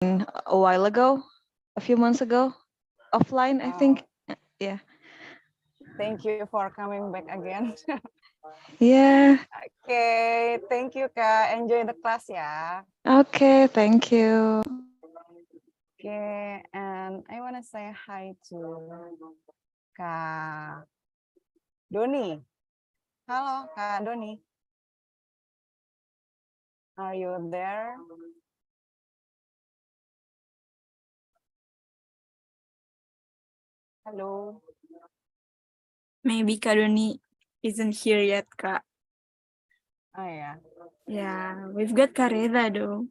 a while ago, a few months ago, offline, I think. Oh, Yeah. thank you for coming back again. Yeah. Okay, thank you Kak. Enjoy the class ya. Okay, thank you. Okay, and I want to say hi to Kak Doni. Halo Kak Doni. Are you there? Halo. Maybe Karuni isn't here yet, Kak. Oh ya. Yeah, we've got Kareda though.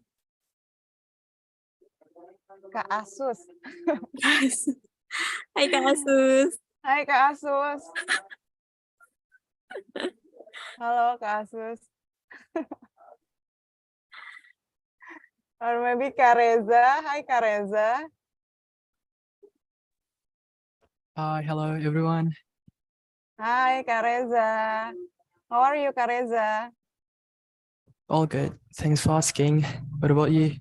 Kak Asus. Yes. Hi, Kak Asus. Hai Kak Asus. Halo Kak Asus. Or maybe Kak Reza. Hai Kak Reza. Hi, hello everyone. Hai Kak Reza. How are you Kak Reza? All good. Thanks for asking. What about you?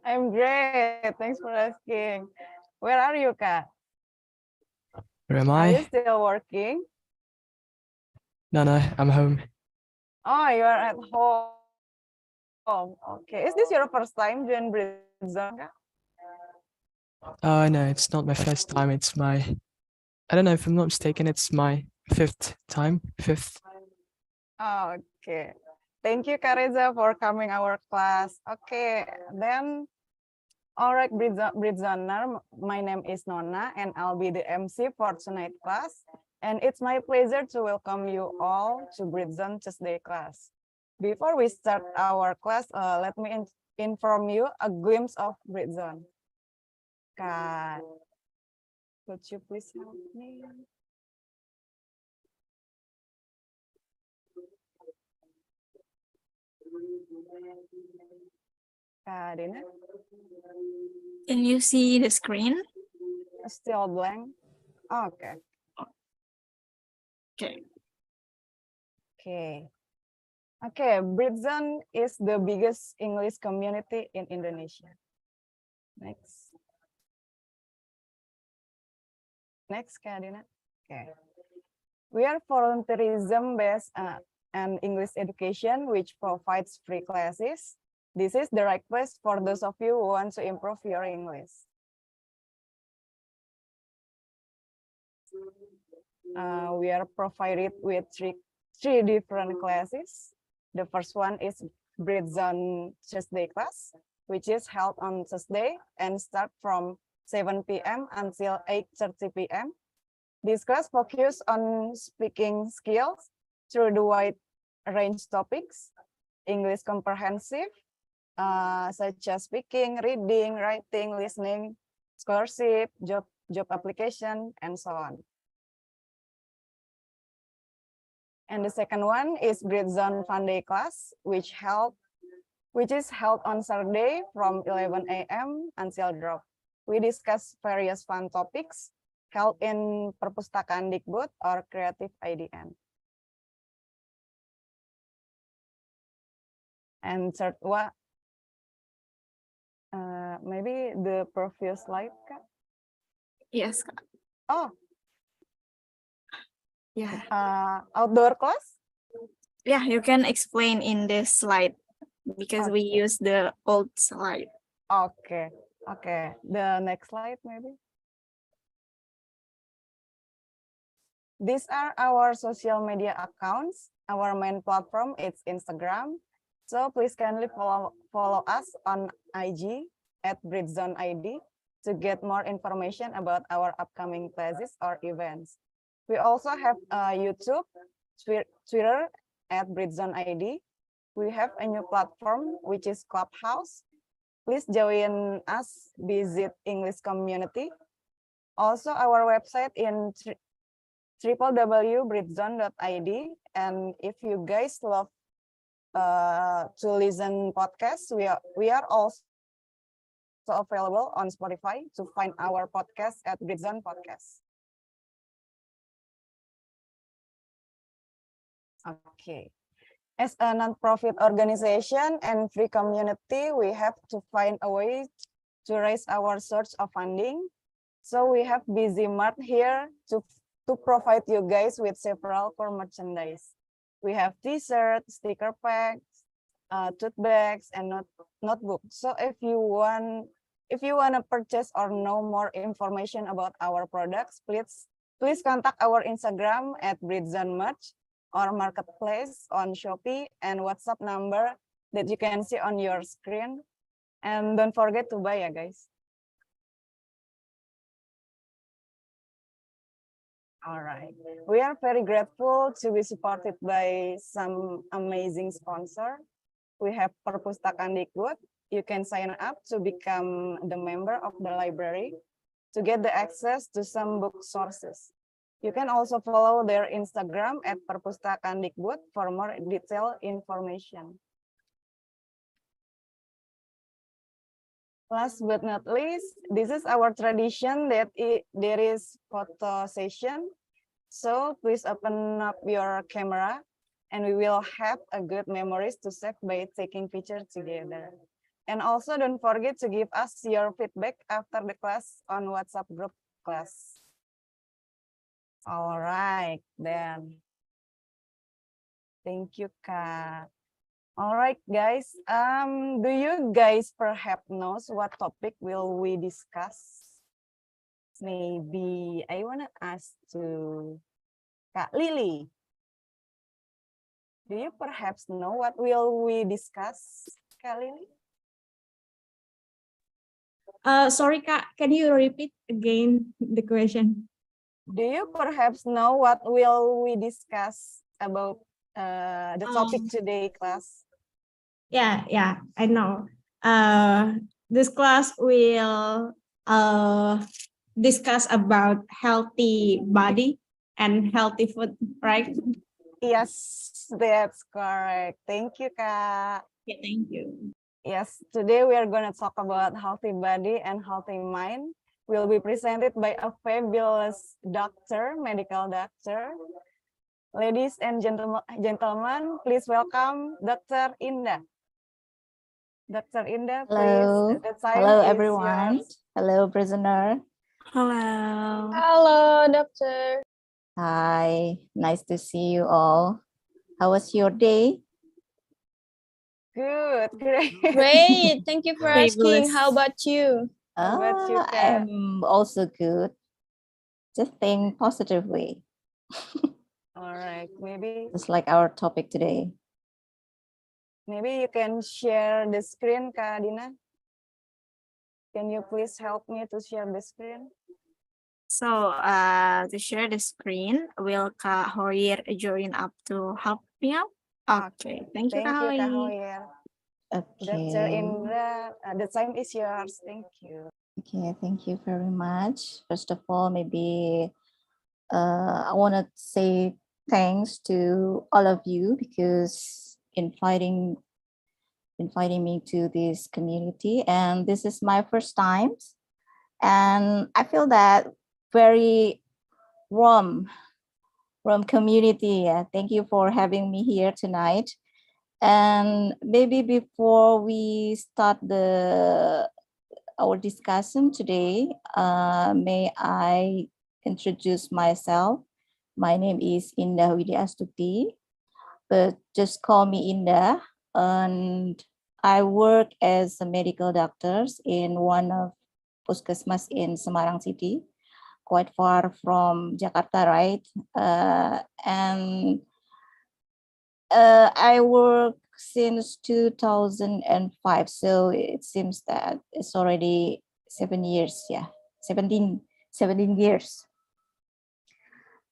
I'm great. Thanks for asking. Where are you Kak? Where am Are you I? still working? No, I'm home. Oh, you are at home. Okay. Is this your first time join Britzone, Kak? No, it's not my first time. I don't know if I'm not mistaken, it's my fifth time. Fifth. Oh, okay. Thank you, Kak Reza, for coming our class. Okay, then, all right, Britzoner, my name is Nona, and I'll be the MC for tonight's class. And it's my pleasure to welcome you all to Britzone Tuesday Class. Before we start our class, let me inform you a glimpse of Britzone. Kak, could you please help me? Kak Dina? Can you see the screen? Still blank? Okay. Okay. Okay. Okay, Britzone is the biggest English community in Indonesia. Next. Next, Kadina. Okay. We are volunteerism-based and English education, which provides free classes. This is the right place for those of you who want to improve your English. We are provided with three different classes. The first one is Britzone Tuesday Class, which is held on Tuesday and start from 7 p.m. until 8:30 p.m. This class focuses on speaking skills through the wide range topics, English comprehensive, such as speaking, reading, writing, listening, scholarship, job application, and so on. And the second one is Britzone Fun Day class, which is held on Saturday from 11 a.m. until drop. We discuss various fun topics held in Perpustakaan Dikbud or Creative IDN. And third one, maybe the previous slide, Kak? Yes, Kak. Oh, Yeah. Outdoor class? Yeah, you can explain in this slide because we Okay. use the old slide. Okay, okay. The next slide, maybe. These are our social media accounts. Our main platform is Instagram. So please kindly follow us on IG at Britzone ID to get more information about our upcoming classes or events. We also have YouTube, Twitter at Britzone ID. We have a new platform, which is Clubhouse. Please join us, visit English community. Also, our website in www.britzone.id. And if you guys love to listen podcasts, we are also available on Spotify to find our podcast at Britzone Podcast. Okay. As a non-profit organization and free community, we have to find a way to raise our source of funding. So we have Busy Mart here to provide you guys with several core merchandise. We have t-shirts, sticker packs, tote bags, and notebooks. So if you want to purchase or know more information about our products, please contact our Instagram at Britzone Merch or Marketplace on Shopee and WhatsApp number that you can see on your screen. And don't forget to buy, ya guys. All right. We are very grateful to be supported by some amazing sponsor. We have Perpustakaan Dikbud. You can sign up to become the member of the library to get the access to some book sources. You can also follow their Instagram at Perpustakaan Dikbud for more detailed information. Last but not least, this is our tradition that there is photo session. So please open up your camera and we will have a good memories to save by taking pictures together. And also don't forget to give us your feedback after the class on WhatsApp group class. All right, then. Thank you, Kak. All right, guys. Do you guys perhaps knows what topic will we discuss? Maybe I want to ask to Kak Lily. Do you perhaps know what will we discuss, Kak Lily? Sorry, Kak, can you repeat again the question? Do you perhaps know what will we discuss about the topic today, class? Yeah, I know. This class will discuss about healthy body and healthy food, right? Yes, that's correct. Thank you, Kak. Yeah, thank you. Yes, today we are going to talk about healthy body and healthy mind. Will be presented by a fabulous doctor, medical doctor. Ladies and gentlemen, please welcome Dr. Indah. Dr. Indah, Hello. please. The time Hello, is everyone. yours. Hello, prisoner. Hello. Hello, doctor. Hi. Nice to see you all. How was your day? Good, great. Great. Thank you for asking. Fabulous. How about you? How about you, Kat? I'm also good. Just think positively, All right, maybe just like our topic today. you can share the screen, Kak Dina. Can you please help me to share the screen? So to share the screen, will Kak Hoyer join up to help me out? Okay, thank you, Thank Kak you, Kak Hoyer. Hoyer. Dr. Okay. Indra, the time is yours. Thank you. Okay, thank you very much. First of all, maybe I want to say thanks to all of you because inviting me to this community, and this is my first time, and I feel that very warm community. Thank you for having me here tonight. And maybe before we start our discussion today, may I introduce myself. My name is Indah Widyastuti, but just call me Indah. And I work as a medical doctor in one of Puskesmas in Semarang City, quite far from Jakarta, right? And I work since 2005, so it seems that it's already 7 years, 17 years.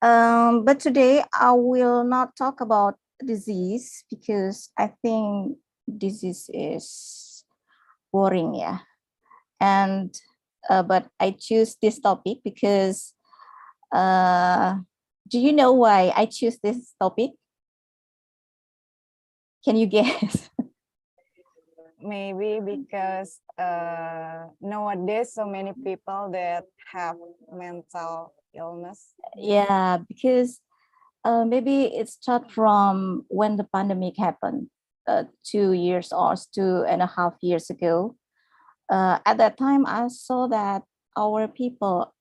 But today I will not talk about disease because I think disease is boring, and but I choose this topic because do you know why I choose this topic? Can you guess? Maybe because nowadays so many people that have mental illness. Yeah, because maybe it starts from when the pandemic happened, 2 years or 2.5 years ago. At that time, I saw that our people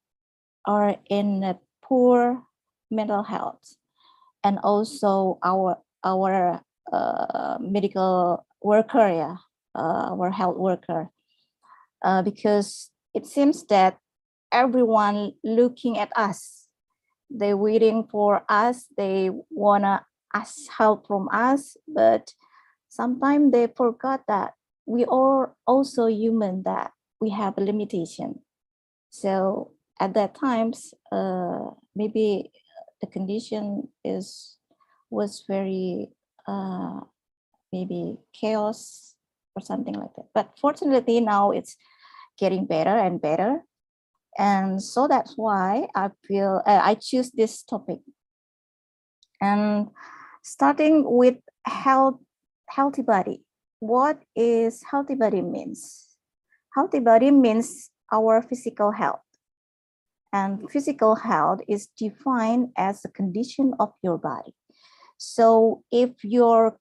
are in a poor mental health, and also our medical worker, yeah, our health worker, because it seems that everyone looking at us, they waiting for us, they wanna ask help from us, but sometimes they forgot that we are also human, that we have a limitation. So at that times, maybe the condition was very maybe chaos or something like that. But fortunately now it's getting better and better. And so that's why I feel I choose this topic. And starting with healthy body. What is healthy body means? Healthy body means our physical health. And physical health is defined as a condition of your body. So if your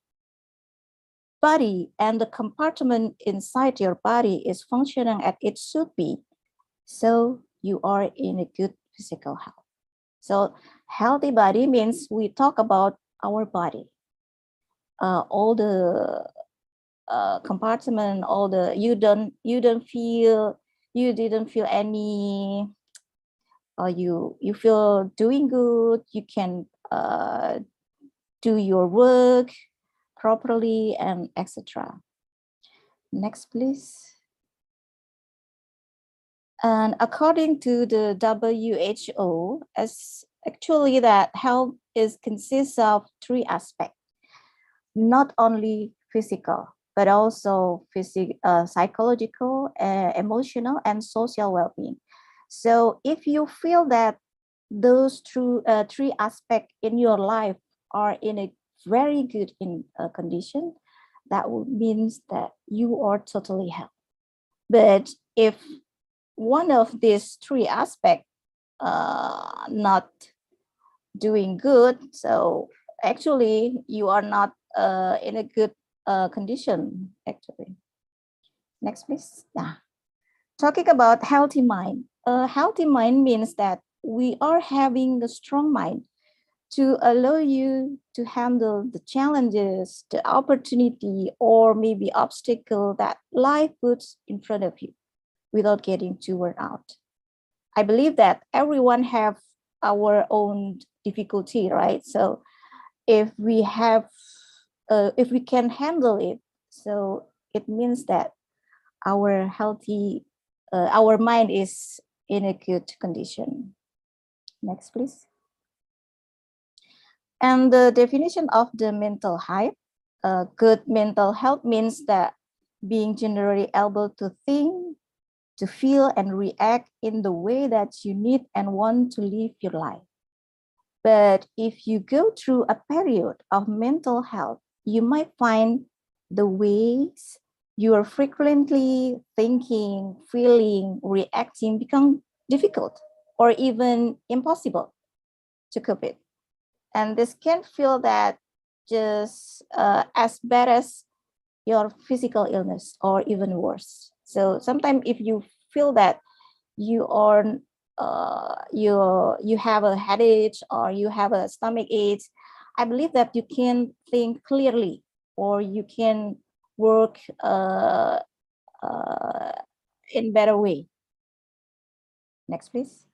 body and the compartment inside your body is functioning as it should be, so you are in a good physical health. So healthy body means we talk about our body, all the compartment, all the you didn't feel any, you feel doing good, you can do your work properly, and etc. Next, please. And according to the WHO, as actually that health consists of 3 aspects, not only physical, but also psychological, emotional, and social well-being. So if you feel that those 3 aspects in your life are in a very good condition, that means that you are totally healthy. But if one of these 3 aspects not doing good, so actually you are not in a good condition actually. Next, please. Yeah. Talking about healthy mind. A healthy mind means that we are having a strong mind to allow you to handle the challenges, the opportunity, or maybe obstacle that life puts in front of you without getting too worn out. I believe that everyone have our own difficulty, right? So if we can handle it, so it means that our our mind is in a good condition. Next, please. And the definition of the mental health, good mental health means that being generally able to think, to feel, and react in the way that you need and want to live your life. But if you go through a period of mental health, you might find the ways you are frequently thinking, feeling, reacting become difficult or even impossible to cope with. And this can feel that just as bad as your physical illness or even worse. So sometimes if you feel that you are you have a headache or you have a stomach ache, I believe that you can think clearly or you can work in better way. Next, please.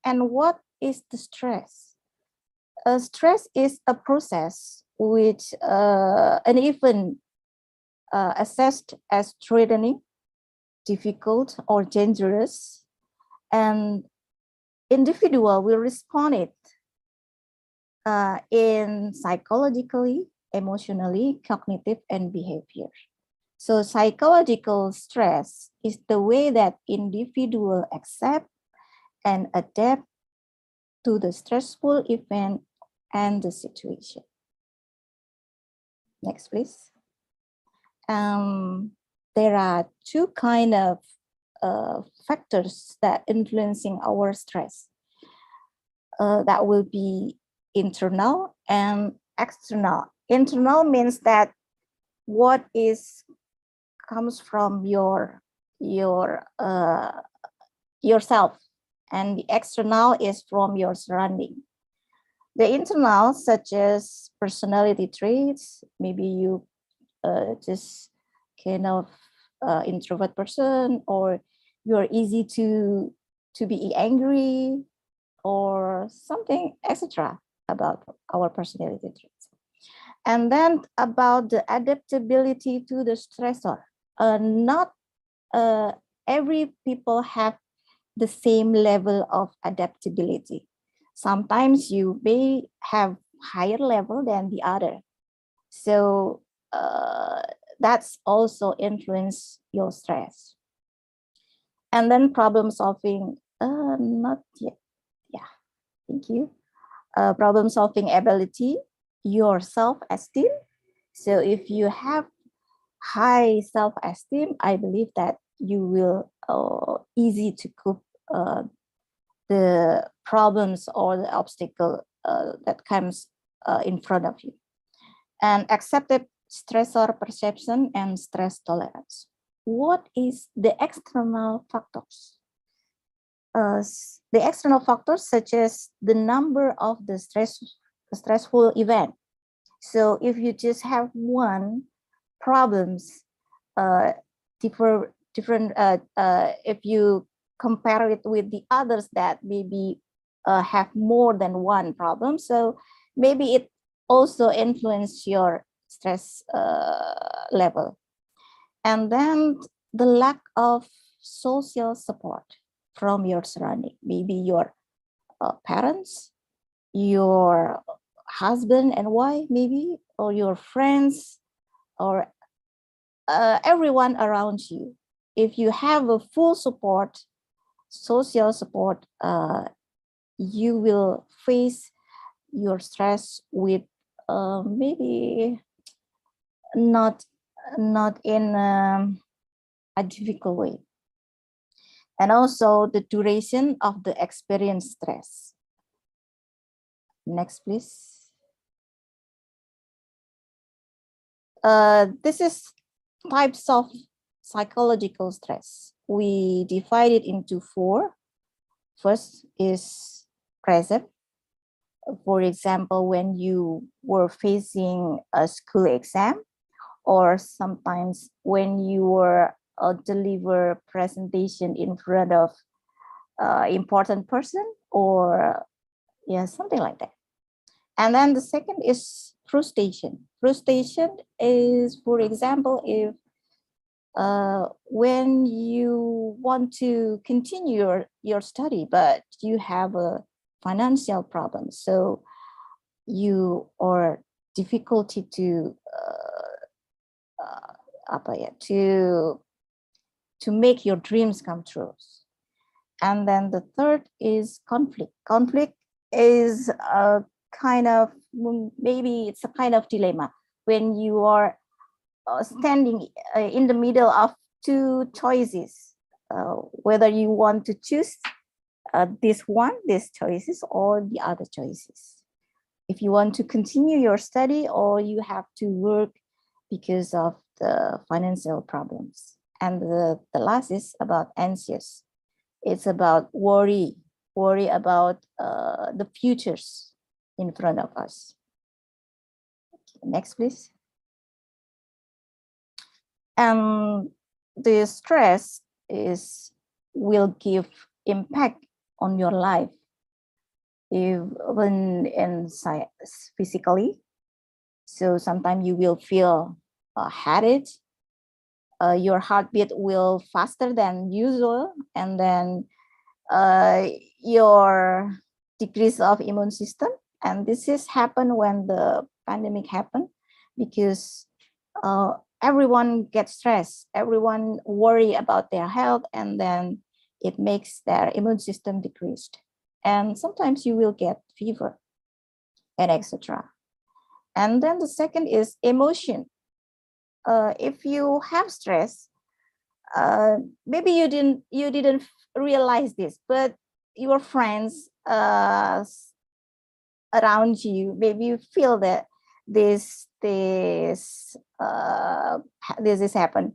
And what is the stress? Stress is a process which an event assessed as threatening, difficult, or dangerous, and individual will respond it in psychologically, emotionally, cognitive, and behavior. So psychological stress is the way that individual accept and adapt to the stressful event and the situation. Next, please. There are 2 kind of factors that influencing our stress. that will be internal and external. Internal means that what is comes from yourself, and the external is from your surrounding. The internal, such as personality traits, maybe you just kind of introvert person, or you're easy to be angry, or something, etc. about our personality traits. And then about the adaptability to the stressor. Not every people have the same level of adaptability. Sometimes you may have higher level than the other. So that's also influence your stress. And then problem solving, not yet. Yeah, thank you. Problem solving ability, your self-esteem. So if you have high self-esteem, I believe that you will easy to cope the problems or the obstacle that comes in front of you. And accepted stressor perception and stress tolerance. What is the external factors? The external factors such as the number of the stressful event. So if you just have one problems, different if you compare it with the others that maybe have more than one problem, so maybe it also influence your stress level. And then the lack of social support from your surrounding, maybe your parents, your husband and wife, maybe, or your friends, or everyone around you. If you have a full support, social support, you will face your stress with maybe not in a difficult way. And also the duration of the experienced stress. Next, please. This is types of psychological stress. We divide it into 4. First is present. For example, when you were facing a school exam, or sometimes when you were deliver presentation in front of important person, or yeah, something like that. And then the second is frustration. Frustration is, for example, if when you want to continue your study, but you have a financial problem, so you are difficulty to to make your dreams come true. And then the third is conflict. Conflict is a kind of, maybe it's a kind of dilemma when you are standing in the middle of 2 choices, whether you want to choose these choices or the other choices. If you want to continue your study, or you have to work because of the financial problems. And the last is about anxious. It's about worry about the futures in front of us. Next, please. And the stress will give impact on your life, even in physically. So sometimes you will feel headache, your heartbeat will faster than usual, and then your decrease of immune system. And this is happened when the pandemic happened, because everyone gets stressed, everyone worry about their health, and then it makes their immune system decreased. And sometimes you will get fever and etc. And then the second is emotion. If you have stress, maybe you didn't realize this, but your friends around you, maybe you feel that this is happen,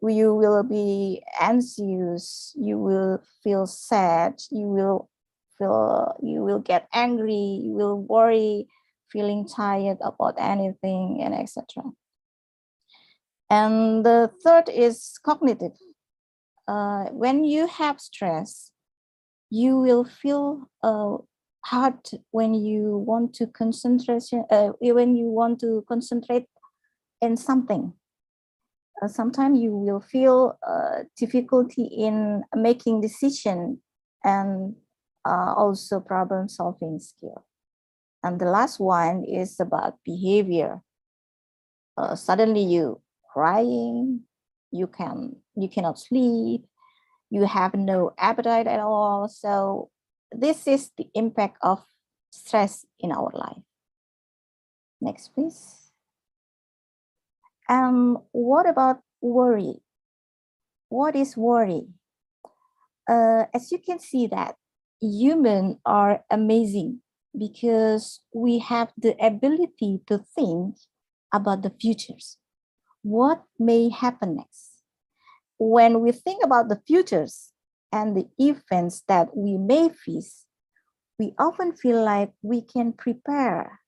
you will be anxious, you will feel sad, you will get angry, you will worry, feeling tired about anything, and etc. And the third is cognitive. When you have stress, you will feel hard when you want to concentrate in something. Sometimes you will feel difficulty in making decision and also problem solving skill. And the last one is about behavior. Suddenly you crying, you cannot sleep, you have no appetite at all. So this is the impact of stress in our life. Next, please. What about worry? What is worry? As you can see that humans are amazing because we have the ability to think about the futures. What may happen next? When we think about the futures and the events that we may face, we often feel like we can prepare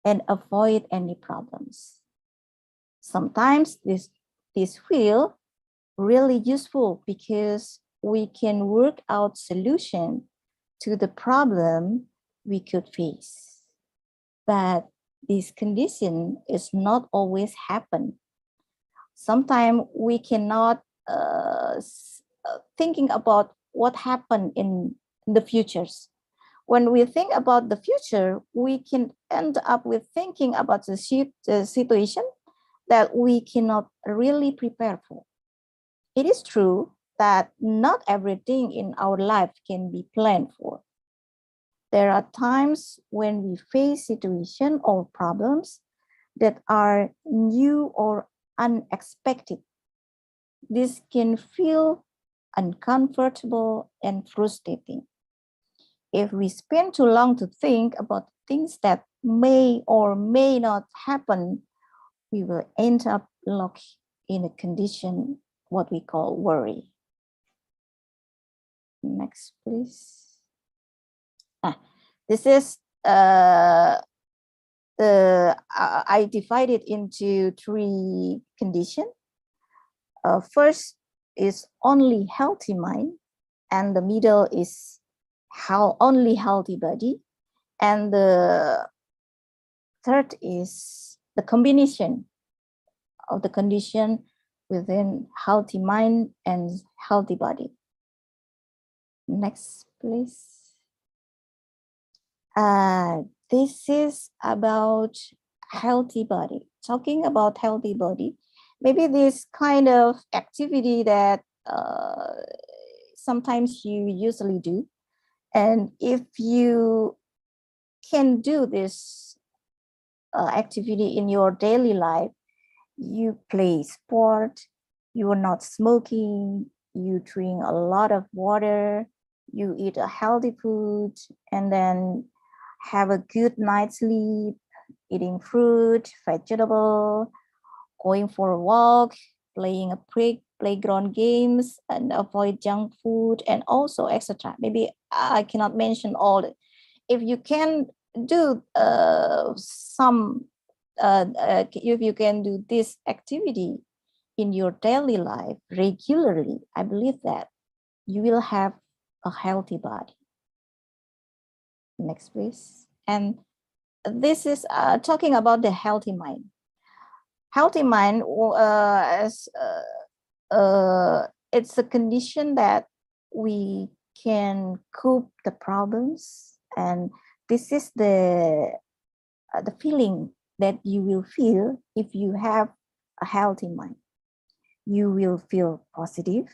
and avoid any problems. Sometimes this feel really useful because we can work out solution to the problem we could face. But this condition is not always happen. Sometimes we cannot thinking about what happened in the futures. When we think about the future, we can end up with thinking about the situation that we cannot really prepare for. It is true that not everything in our life can be planned for. There are times when we face situations or problems that are new or unexpected. This can feel uncomfortable and frustrating. If we spend too long to think about things that may or may not happen, we will end up locked in a condition what we call worry. Next, please. This is I divided into 3 conditions. First is only healthy mind, and the middle is only healthy body, and the third is the combination of the condition within healthy mind and healthy body. Next, please. This is about healthy body. Talking about healthy body, maybe this kind of activity that sometimes you usually do. And if you can do this activity in your daily life, you play sport, you are not smoking, you drink a lot of water, you eat a healthy food, and then have a good night's sleep, eating fruit, vegetable, going for a walk, playing a playground games, and avoid junk food, and also etc. Maybe I cannot mention all. If you can do if you can do this activity in your daily life regularly, I believe that you will have a healthy body. Next, please. And this is talking about the healthy mind. Healthy mind it's a condition that we can cope the problems, and this is the feeling that you will feel if you have a healthy mind. You will feel positive.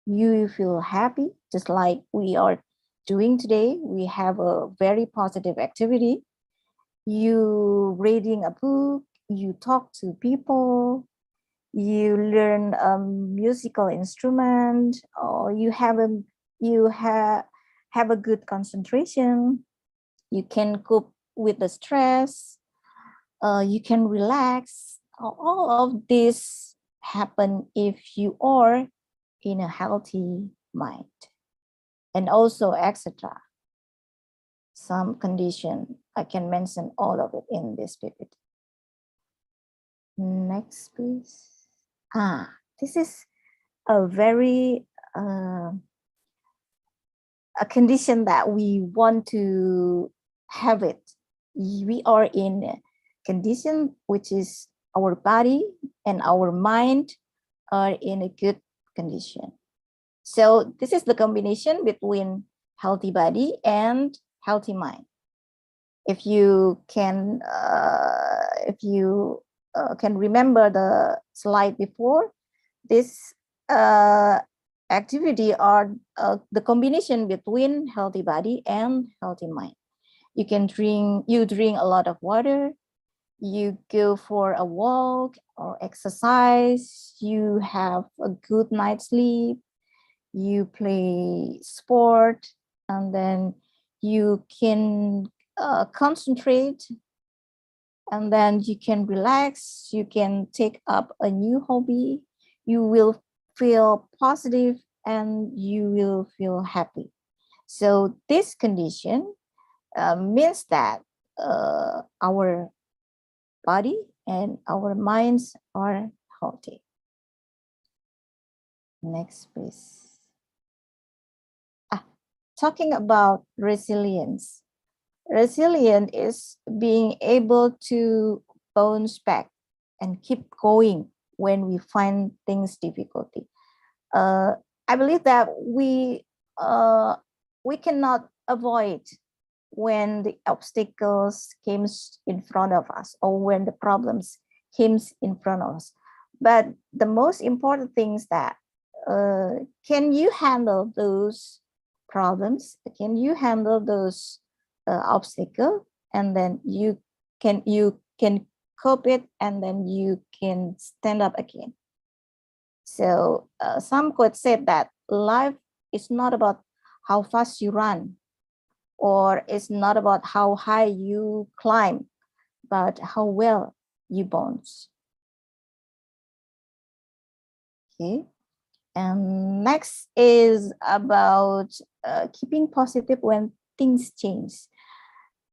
You will feel happy, just like we are doing today. We have a very positive activity. You reading a book, you talk to people, you learn a musical instrument, or you have have a good concentration. You can cope with the stress. You can relax. All of this happen if you are in a healthy mind. And also, etc. Some condition, I can mention all of it in this PPT. Next, please. This is a very a condition that we want to have it. We are in a condition which is our body and our mind are in a good condition. So this is the combination between healthy body and healthy mind. If you can remember the slide before, this activity are the combination between healthy body and healthy mind. You drink a lot of water, you go for a walk or exercise, you have a good night's sleep, you play sport, and then you can concentrate, and then you can relax, you can take up a new hobby, you will feel positive and you will feel happy. So this condition means that our body and our minds are healthy. Next, please. Talking about resilience. Resilience is being able to bounce back and keep going when we find things difficulty. I believe that we cannot avoid when the obstacles came in front of us or when the problems came in front of us. But the most important thing is that can you handle those problems? Can you handle those obstacles? And then you can cope it, and then you can stand up again. So some could say that life is not about how fast you run, or it's not about how high you climb, but how well you bounce. Okay. And next is about keeping positive when things change.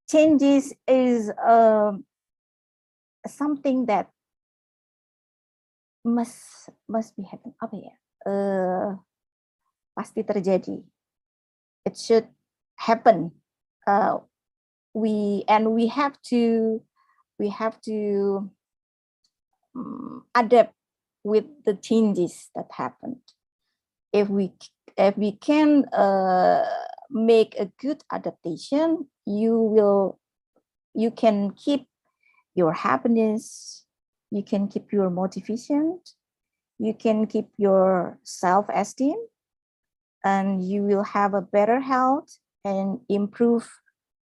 Changes is something that must be happen. Apa ya? Pasti terjadi. It should happen. We have to adapt with the changes that happened. If we can make a good adaptation, you can keep your happiness, you can keep your motivation, you can keep your self-esteem, and you will have a better health and improve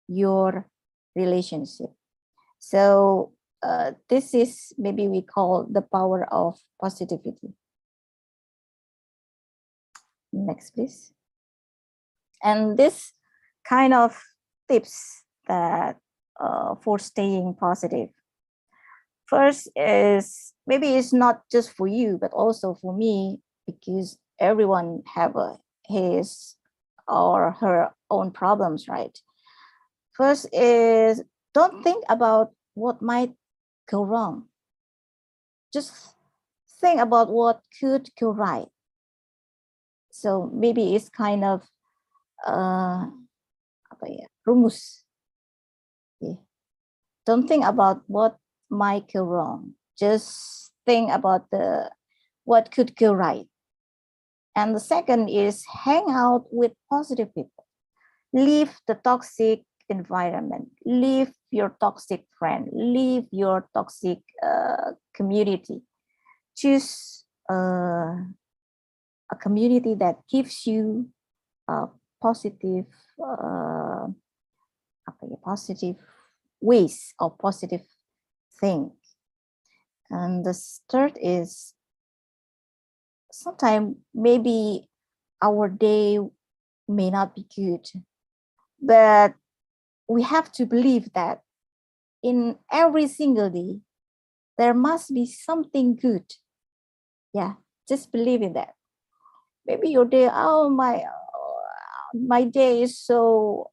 your relationship. So this is maybe we call the power of positivity. Next, please. And this kind of tips that for staying positive. First is, maybe it's not just for you, but also for me, because everyone have his or her own problems, right? First is, don't think about what might go wrong. Just think about what could go right. So maybe it's kind of rumus. Okay. Don't think about what might go wrong. Just think about what could go right. And the second is, hang out with positive people. Leave the toxic environment. Leave your toxic friend. Leave your toxic community. Choose a community that gives you positive positive ways or positive thing. And the third is, sometimes maybe our day may not be good, but we have to believe that in every single day, there must be something good. Yeah, just believe in that. Maybe your day, oh my day is so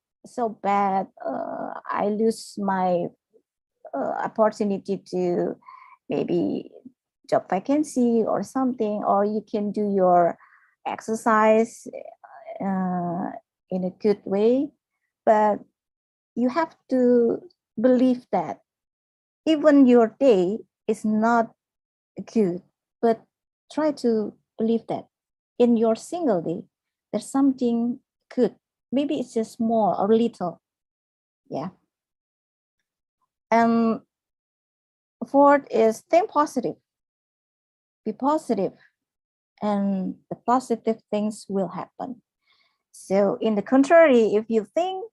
bad. I lose my opportunity to maybe job vacancy or something, or you can do your exercise in a good way. But you have to believe that even your day is not good, but try to believe that in your single day, there's something good. Maybe it's just small or little. Yeah. And fourth is think positive. Be positive, and the positive things will happen. So, in the contrary, if you think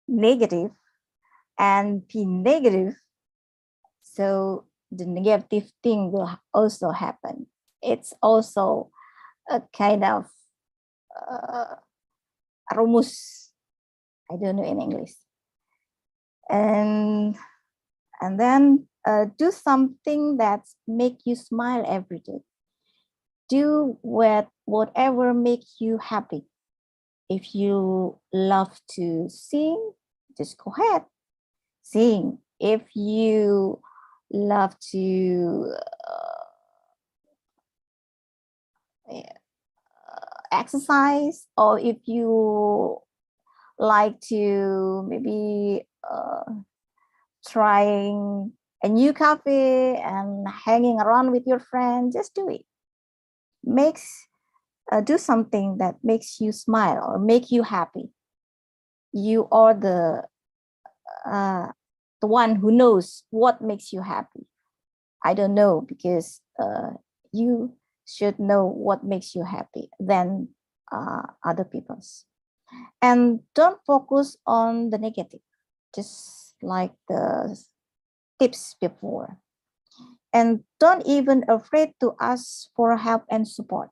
negative and be negative, so the negative thing will also happen. It's also a kind of rumus. I don't know in English. And then do something that make you smile every day. Do whatever makes you happy. If you love to sing, just go ahead, sing. If you love to exercise, or if you like to maybe trying a new cafe and hanging around with your friends, just do it. Do something that makes you smile or make you happy. You are the one who knows what makes you happy. I don't know, because you should know what makes you happy than other people's. And don't focus on the negative, just like the tips before. And don't even afraid to ask for help and support.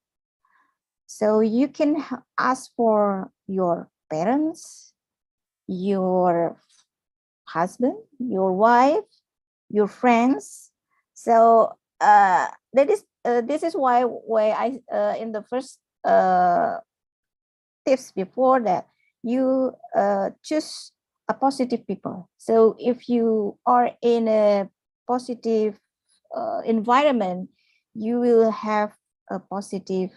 So you can ask for your parents, your husband, your wife, your friends. So this is why I in the first tips before that, you choose a positive people. So if you are in a positive environment, you will have a positive.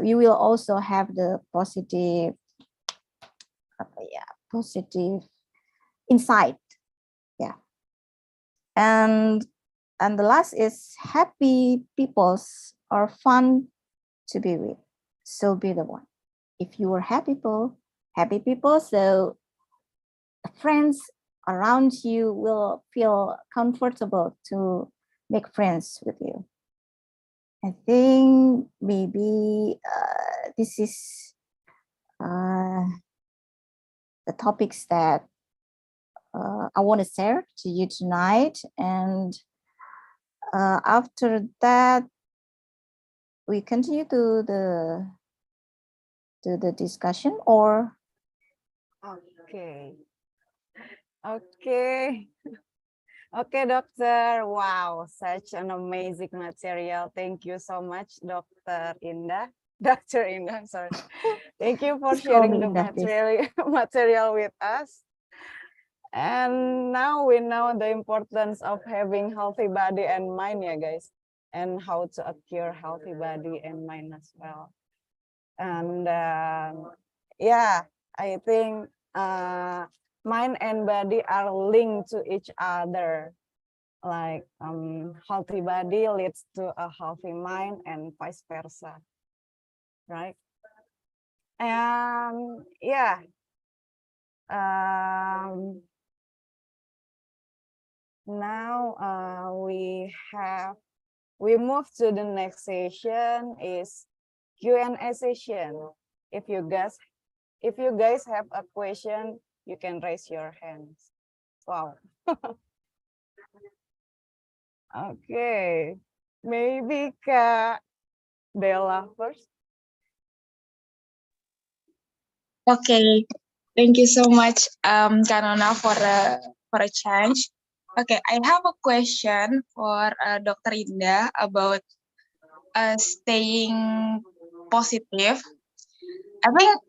You will also have the positive, positive insight. Yeah, and the last is happy peoples are fun to be with. So be the one. If you are happy people, so friends around you will feel comfortable to make friends with you. I think maybe this is the topics that I want to share to you tonight. And after that, we continue to the discussion, or Okay. Okay. Okay, doctor. Wow, such an amazing material. Thank you so much, Dr. Indah. Dr. Indah, I'm sorry. Thank you for Just call sharing me the Indah, please. material with us. And now we know the importance of having healthy body and mind, yeah, guys, and how to acquire healthy body and mind as well. And yeah, I think mind and body are linked to each other. Like healthy body leads to a healthy mind and vice versa, right? And yeah, now we move to the next session, is Q&A session. If you guys have a question, you can raise your hands. Wow. Okay, maybe Kak Della first. Okay, thank you so much, Kanona, for a change. Okay, I have a question for Dr. Indah about staying positive. I think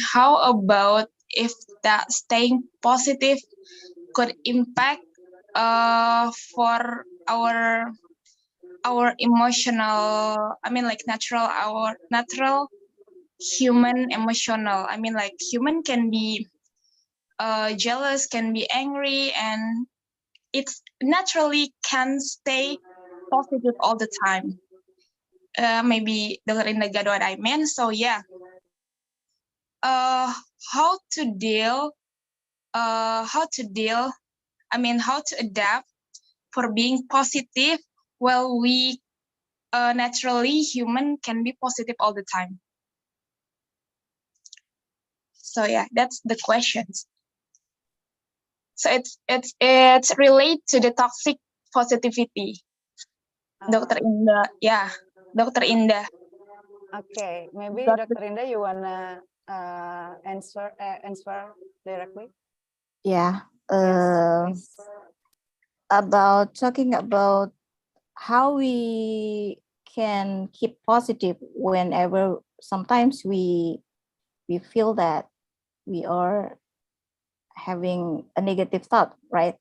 how about if that staying positive could impact for our emotional, I mean like our natural human emotional. I mean like human can be jealous, can be angry, and it's naturally can stay positive all the time. Maybe dengerin the what I meant. So yeah, uh, how to deal, how to deal. I mean, how to adapt for being positive while we naturally human can be positive all the time. So yeah, that's the questions. So it's relate to the toxic positivity. Dr. Indah, yeah, Dr. Indah. Okay, maybe Got Dr. Indah, you wanna answer directly? Yeah. Yes, please. About talking about how we can keep positive whenever sometimes we feel that we are having a negative thought, right?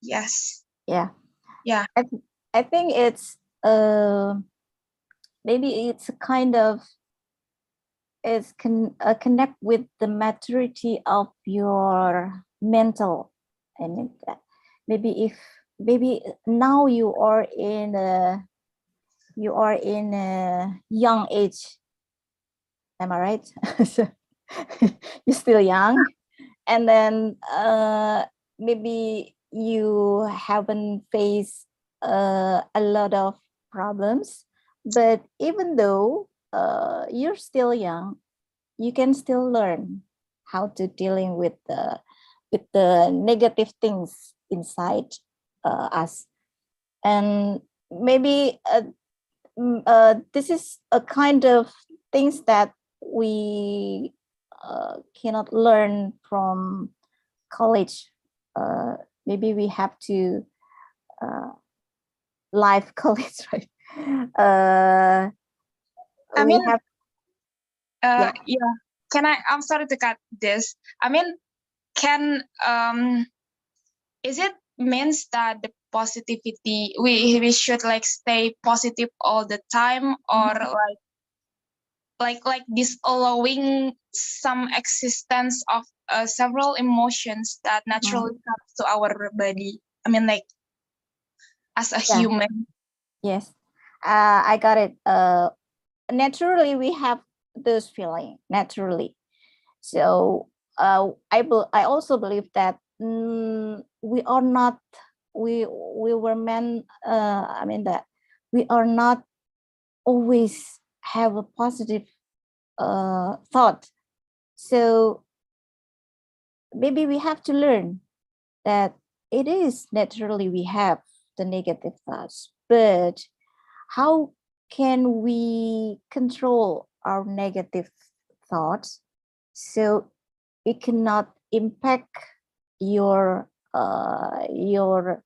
Yes. Yeah. Yeah. I think it's maybe it's a kind of connect with the maturity of your mental. I mean, maybe now you are in a young age. Am I right? So, you're still young, and then maybe you haven't faced a lot of problems, but even though you're still young, you can still learn how to dealing with the negative things inside us. And maybe this is a kind of things that we cannot learn from college. Maybe we have to live college, right? I We mean, have yeah. Can I'm sorry to cut this. I mean, can is it means that the positivity we should like stay positive all the time, or like disallowing some existence of several emotions that naturally comes to our body. I mean, like as a Yeah. human. Yes, I got it. Naturally, we have this feeling naturally. So I also believe that we are not we were meant. I mean that we are not always have a positive thought. So maybe we have to learn that it is naturally we have the negative thoughts, but how can we control our negative thoughts so it cannot impact your your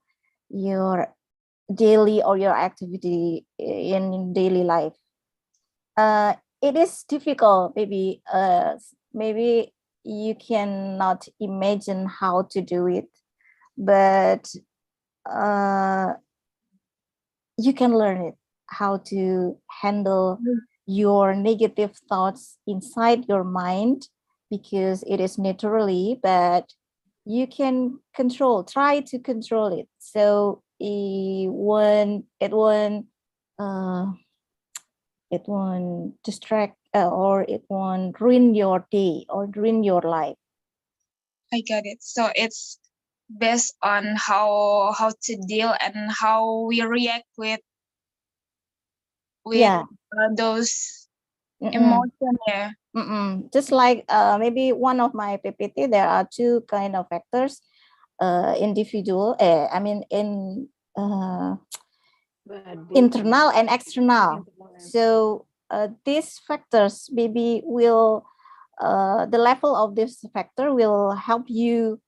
daily or your activity in daily life? It is difficult. Maybe you cannot imagine how to do it, but you can learn it how to handle your negative thoughts inside your mind, because it is naturally, but you can try to control it, so uh, it won't distract or it won't ruin your day or ruin your life. I get it. So it's based on how to deal and how we react with Yeah. those Mm-mm. emotions. Yeah. Just like maybe one of my PPT, there are two kind of factors, individual, I mean in internal and external. So these factors maybe will the level of this factor will help you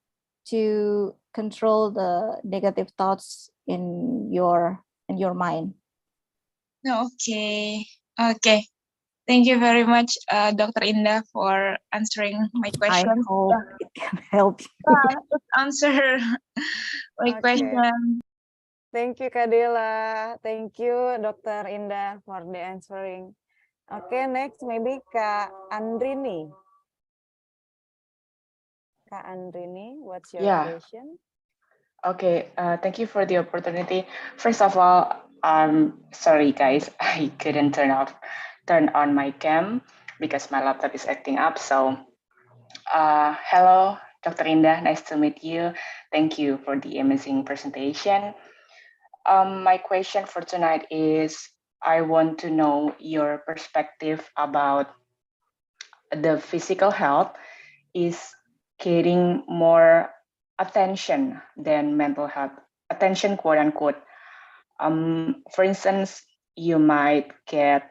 to control the negative thoughts in your mind. Okay. Okay. Thank you very much, Dr. Indah, for answering my I question. hope it can help you. It answer my Okay. question. Thank you, Kadila. Thank you, Dr. Indah, for the answering. Okay, next maybe Kak Andrini. Kak Andrini, what's your Yeah. question? Okay, thank you for the opportunity. First of all, sorry guys, I couldn't turn on my cam because my laptop is acting up. So, hello, Dr. Indah, nice to meet you. Thank you for the amazing presentation. My question for tonight is, I want to know your perspective about the physical health is getting more attention than mental health. Attention, quote unquote. For instance, you might get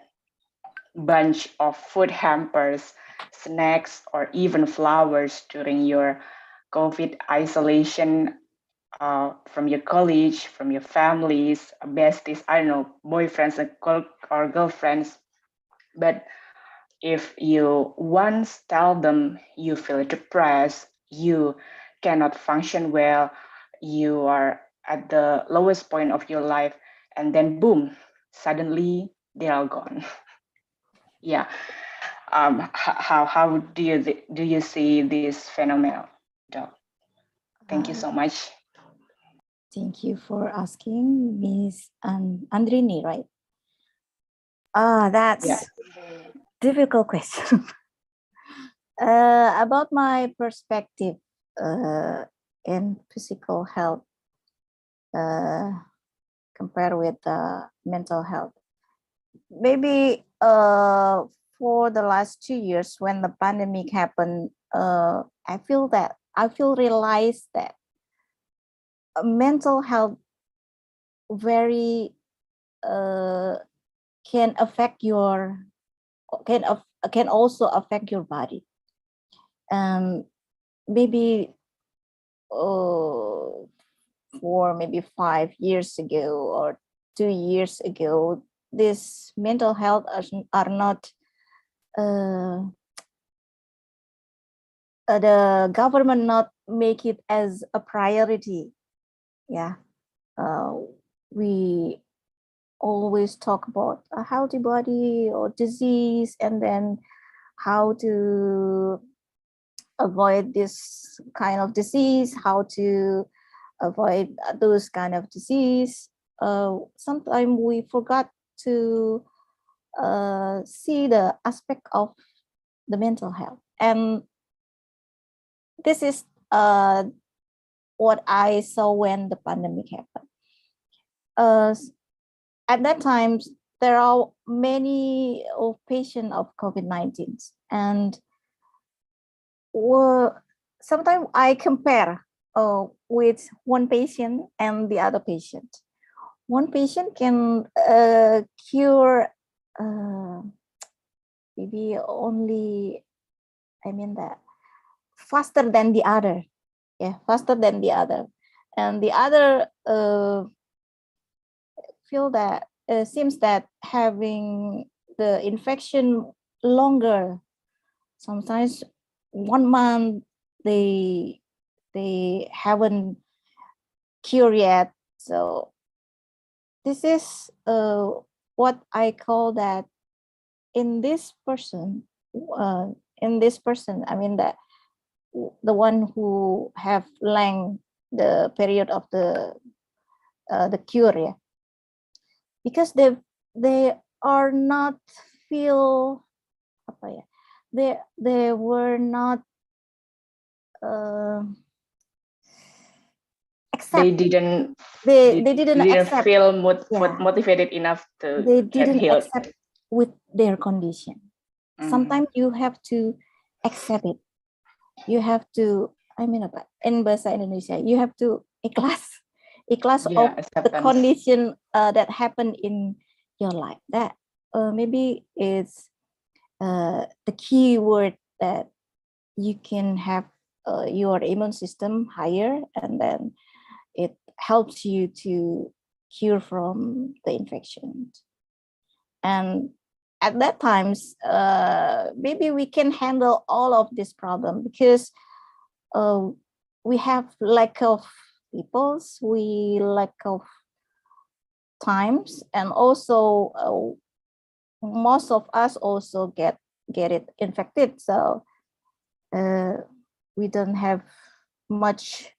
bunch of food hampers, snacks, or even flowers during your COVID isolation from your college, from your families, besties, I don't know, boyfriends or girlfriends. But if you once tell them you feel depressed, you cannot function well, you are at the lowest point of your life, and then boom, suddenly they are gone. Yeah. How do you see this phenomenon, Doc? Thank you so much. Thank you for asking, Miss Andrini, right? That's Yeah. difficult question. About my perspective in physical health compared with mental health. Maybe for the last 2 years when the pandemic happened, I feel realized that mental health very can affect your can also affect your body. Maybe for maybe 5 years ago or 2 years ago, this mental health are not the government not make it as a priority. Yeah, we always talk about a healthy body or disease, and then how to avoid this kind of disease, how to avoid those kind of disease. Sometimes we forgot to see the aspect of the mental health, and this is what I saw when the pandemic happened. At that time, there are many patients of COVID-19, and sometimes I compare with one patient and the other patient. One patient can cure maybe only, I mean that, faster than the other. Yeah, faster than the other. And the other feel that seems that having the infection longer, sometimes 1 month they haven't cured yet. So this is what I call that in this person, I mean that the one who have length the period of the cure, yeah. Because they are not feel apa ya, they were not accept. They didn't accept. feel Yeah. motivated enough to They get didn't healed. accept with their condition. Sometimes you have to accept it. You have to, I mean apa, in bahasa Indonesia, you have to ikhlas Yeah, of the acceptance. condition that happened in your life. That maybe is the key word that you can have your immune system higher, and then it helps you to cure from the infection. And at that times, maybe we can handle all of this problem, because we have lack of peoples, we lack of times, and also most of us also get it infected. So we don't have much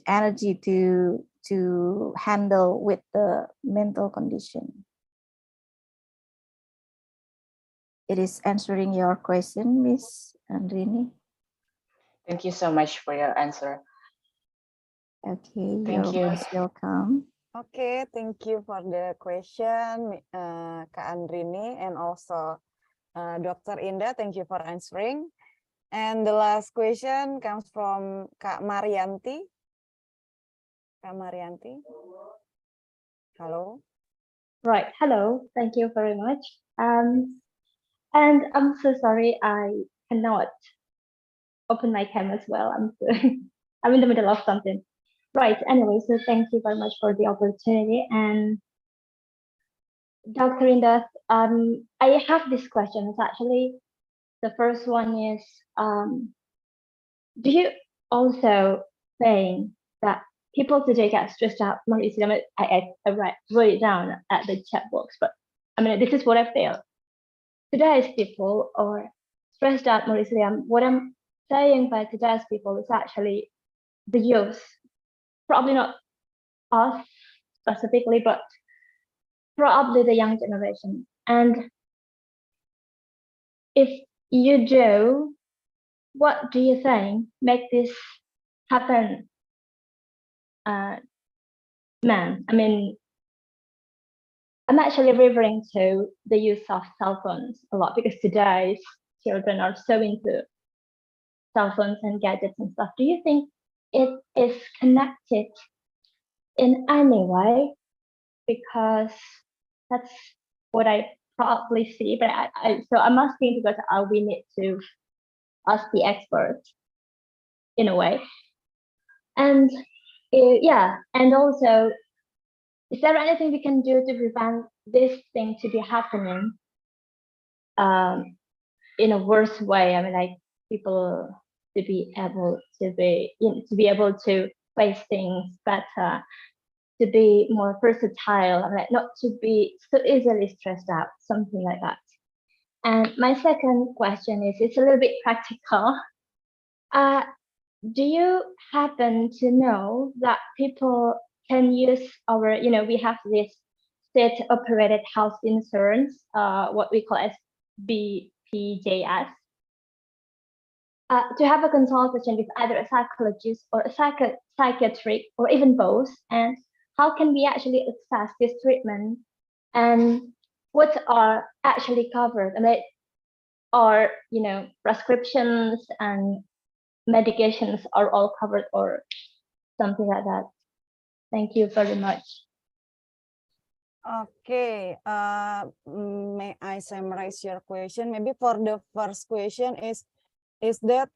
energy to handle with the mental condition. It is answering your question, Miss Andrini. Thank you so much for your answer. Okay, Thank you're you. most welcome. Okay, thank you for the question, Kak Andrini, and also Dr. Indah. Thank you for answering. And the last question comes from Kak Marianti. Kak Marianti. Hello. Right. Hello. Thank you very much. And I'm so sorry I cannot open my camera as well. I'm in the middle of something. Right. Anyway, so thank you very much for the opportunity. And Dr. Indah, I have these questions actually. The first one is, do you also think that people today get stressed out more easily? I wrote it down at the chat box, but I mean, this is what I feel. Today's people are stressed out more easily. What I'm saying by today's people is actually the youth, probably not us specifically, but probably the young generation. And if you do, what do you think make this happen, man? I mean, I'm actually referring to the use of cell phones a lot, because today's children are so into cell phones and gadgets and stuff. Do you think it is connected in any way? Because that's what I probably see. But so I'm asking because we need to ask the experts in a way. And yeah, and also, is there anything we can do to prevent this thing to be happening in a worse way? I mean, like people to be able to face things better, to be more versatile, like not to be so easily stressed out, something like that. And my second question is, it's a little bit practical. Do you happen to know that people can use our, we have this state-operated health insurance, what we call as BPJS, to have a consultation with either a psychologist or a psychiatric or even both, and how can we actually access this treatment, and what are actually covered? I mean, are prescriptions and medications are all covered or something like that? Thank you very much. Okay, may I summarize your question? Maybe for the first question is that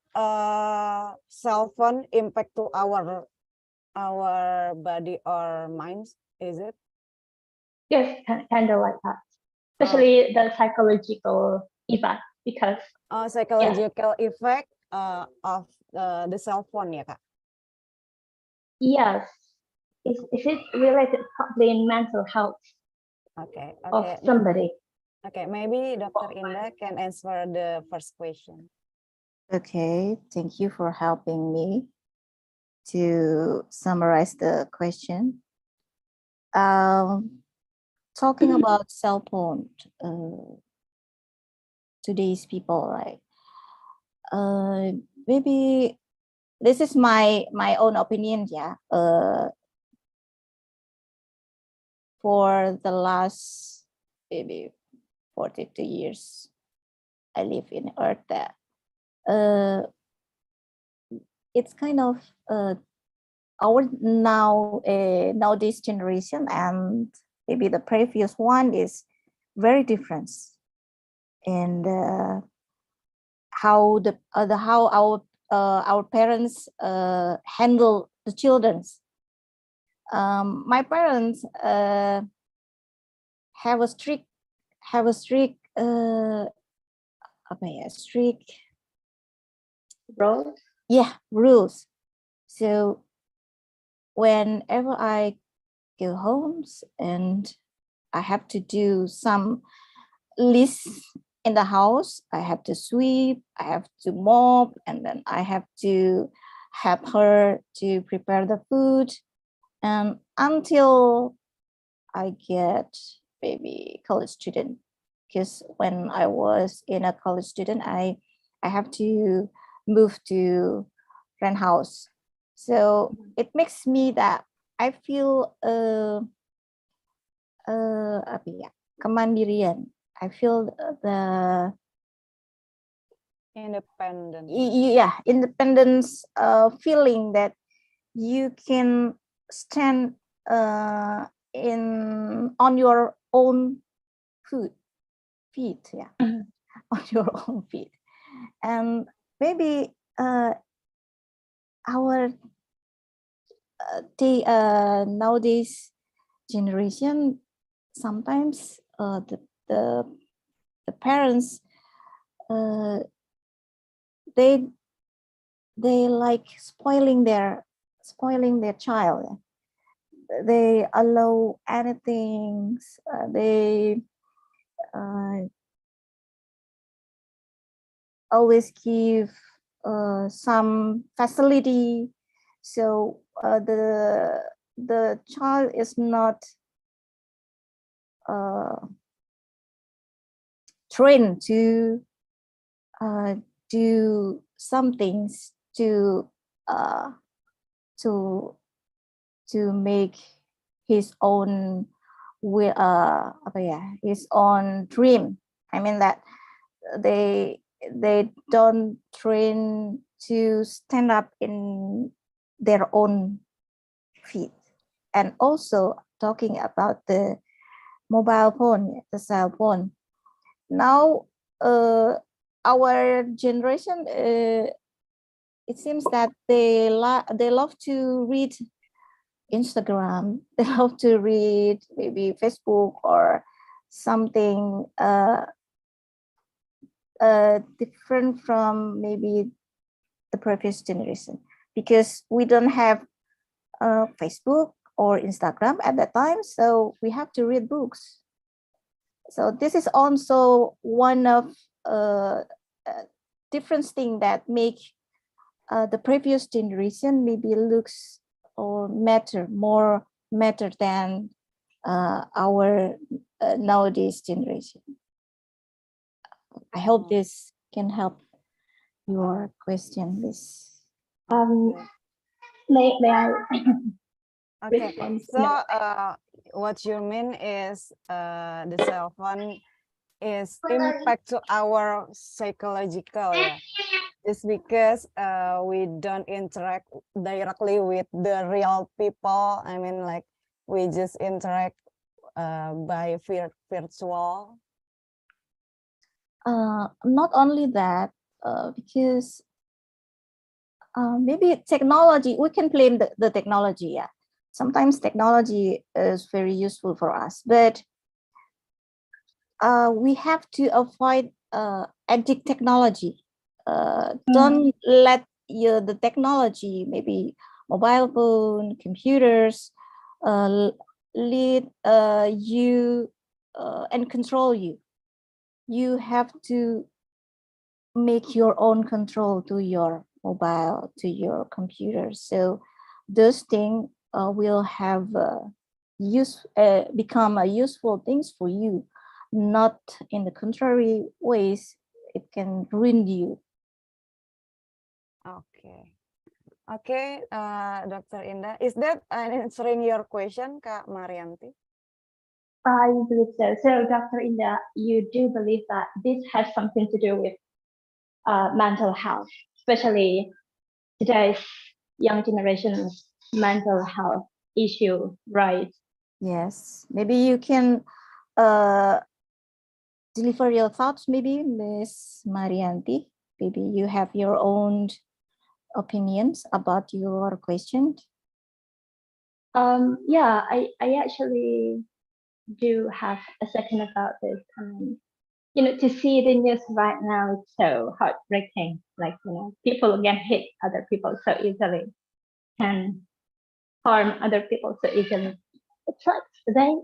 cell phone impact to our body or minds? Is it? Yes, kind of like that, especially the psychological effect, because psychological effect of the cell phone, ya Kak? Yes. Is it related probably in mental health Okay. of somebody? Okay, maybe Dr. Indah can answer the first question. Okay, thank you for helping me to summarize the question. Talking about cell phone, today's people, right? Maybe this is my own opinion, yeah. For the last maybe 42 years, I live in Earth. That it's kind of our nowadays generation and maybe the previous one is very different. And how our parents handle the children's. My parents have a strict strict Role. rules. So whenever I go home and I have to do some lists in the house, I have to sweep, I have to mop, and then I have to help her to prepare the food. And until I get maybe college student, because when I was in a college student, I have to move to rent house. So it makes me that I feel kemandirian. I feel the Independent. independence feeling that you can stand on your own feet, on your own feet. And maybe our nowadays generation, sometimes the parents they like spoiling their child. They allow anything. They always give some facility, so the child is not trained to do some things to make his own his own dream. I mean that they don't train to stand up in their own feet. And also talking about the mobile phone, the cell phone. Now our generation, it seems that they love to read Instagram, they love to read maybe Facebook or something different from maybe the previous generation, because we don't have Facebook or Instagram at that time, so we have to read books. So this is also one of different things that make the previous generation maybe looks or more matter than our nowadays generation. I hope this can help your question, Miss. May I? Okay, respond? so what you mean is the cell phone is impact to our psychological, just because we don't interact directly with the real people. I mean, like we just interact by virtual. Not only that, because maybe technology, we can blame the technology. Sometimes technology is very useful for us, but we have to avoid addict technology. Don't let the technology, maybe mobile phone, computers, lead you and control you. You have to make your own control to your mobile, to your computer. So those things will have become useful things for you, not in the contrary ways. It can ruin you. Okay, Dr. Indah, is that answering your question, Kak Marianti? I believe so. So, Dr. Indah, you do believe that this has something to do with mental health, especially today's young generation's mental health issue, right? Yes, maybe you can deliver your thoughts, maybe, Miss Marianti, maybe you have your own opinions about your question. Yeah, I actually do have a second about this. To see the news right now is so heartbreaking. Like, people get hit other people so easily, can harm other people so easily. It's like they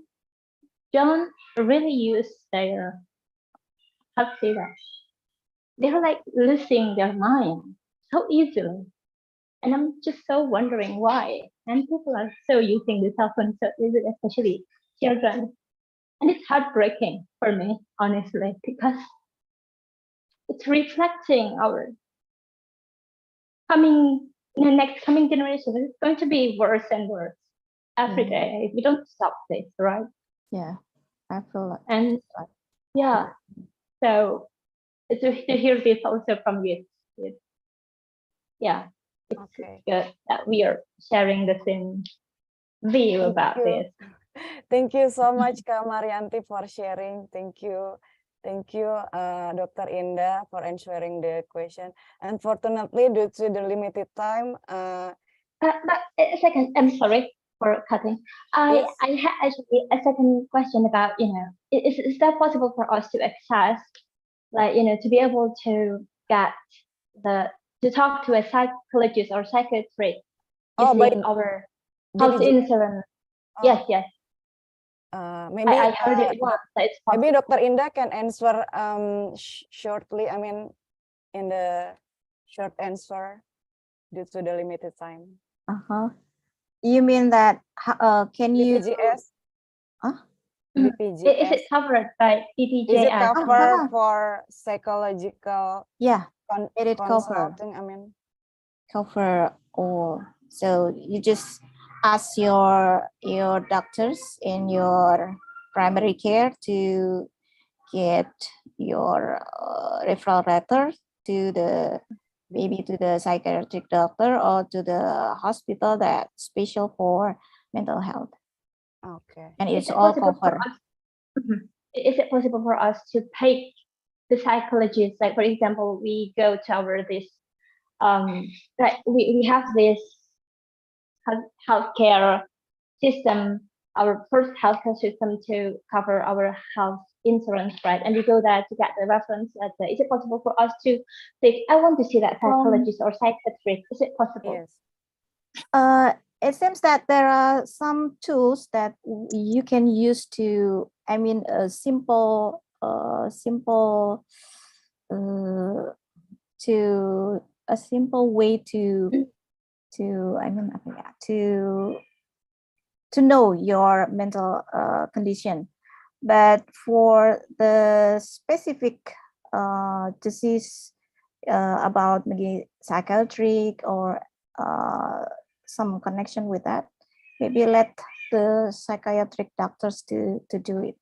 don't really use their, how to say that? They're like losing their mind so easily. And I'm just so wondering why. And people are so using the cell phone so easily, especially children. And it's heartbreaking for me, honestly, because it's reflecting our next coming generation. It's going to be worse and worse every day if we don't stop this, right? Yeah, I feel like. And yeah, so to hear this also from you, yeah, it's Okay. good that we are sharing the same view about this. Thank you so much, Kak Marianti, for sharing. Thank you. Thank you, Dr. Indah, for answering the question. Unfortunately, due to the limited time, But a second, I'm sorry for cutting. I had actually a second question about, is that possible for us to access, like, to be able to get to talk to a psychologist or psychiatrist using our health insurance? Yes. maybe I heard it once. That it's possible. maybe Dr. Indah can answer shortly. I mean, in the short answer due to the limited time. You mean that can you? BPJS? Is it covered by BPJS? Is it covered for psychological? Yeah, it is covered. Consulting, I mean, Cover all. So you just ask your doctors in your primary care to get your referral letter to the psychiatric doctor or to the hospital that special for mental health. Okay. And it's all covered. Is it possible for us to pick the psychologist? Like, for example, we go to our like we have this healthcare system, our first healthcare system to cover our health insurance, right? And we go there to get the reference letter. Is it possible for us to think, I want to see that psychologist or psychiatrist? Is it possible? Yes. It seems that there are some tools that you can use to, a simple way to know your mental condition. But for the specific disease about maybe psychiatric or some connection with that, maybe let the psychiatric doctors to do it.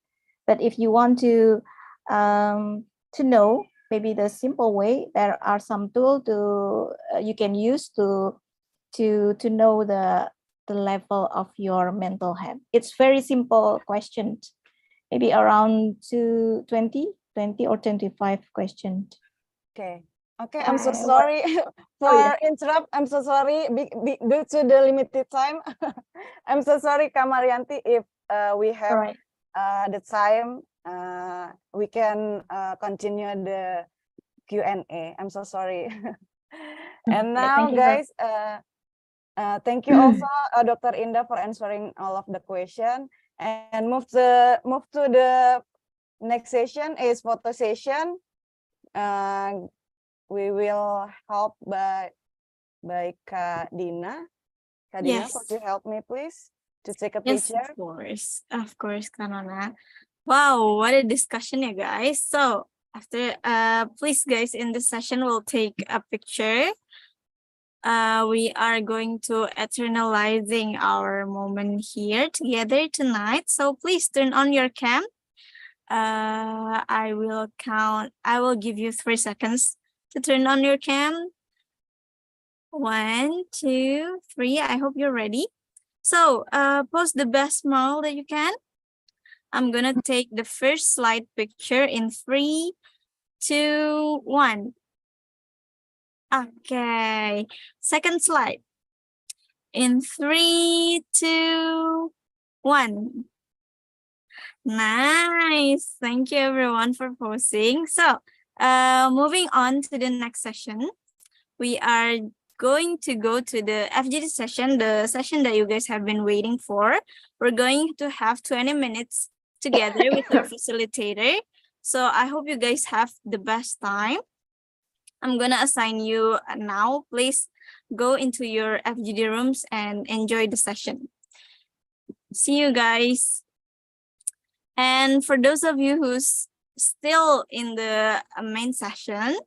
But if you want to know, maybe the simple way, there are some tools you can use to know the level of your mental health. It's very simple questions, maybe around 20 or 25 questions. Okay. I'm so sorry for interrupt. I'm so sorry due to the limited time. I'm so sorry, Kak Marianti. If we have the time, we can continue the Q&A. I'm so sorry. And now, guys, thank you also, Dr. Indah, for answering all of the question. And move to the next session is photo session. We will help by Kak Dina. Kak Dina, could you help me please to take a picture? Yes, of course, Kanona. Wow, what a discussion, you guys. So after, please, guys, in this session, we'll take a picture. We are going to eternalizing our moment here together tonight. So please turn on your cam. I will give you 3 seconds to turn on your cam. 1, 2, 3. I hope you're ready. So post the best smile that you can. I'm gonna take the first slide picture in 3, 2, 1. Okay, second slide. In 3, 2, 1. Nice. Thank you everyone for posting. So, moving on to the next session, we are going to go to the FGD session, the session that you guys have been waiting for. We're going to have 20 minutes together with our facilitator. So I hope you guys have the best time. I'm gonna assign you now. Please go into your FGD rooms and enjoy the session. See you guys. And for those of you who's still in the main session,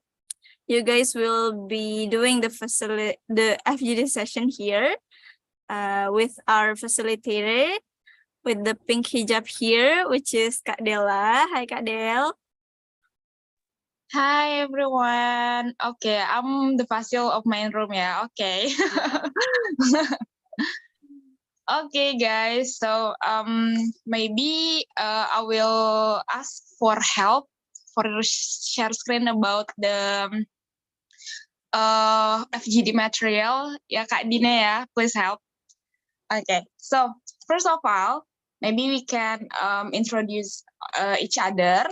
you guys will be doing the FGD session here with our facilitator with the pink hijab here, which is Kak Della. Hi, Kak Del. Hi everyone. Okay, I'm the fasil of my room, yeah. Okay. Okay, guys. So maybe I will ask for help for share screen about the FGD material. Ya, Kak Dina ya, please help. Okay. So first of all, maybe we can introduce each other.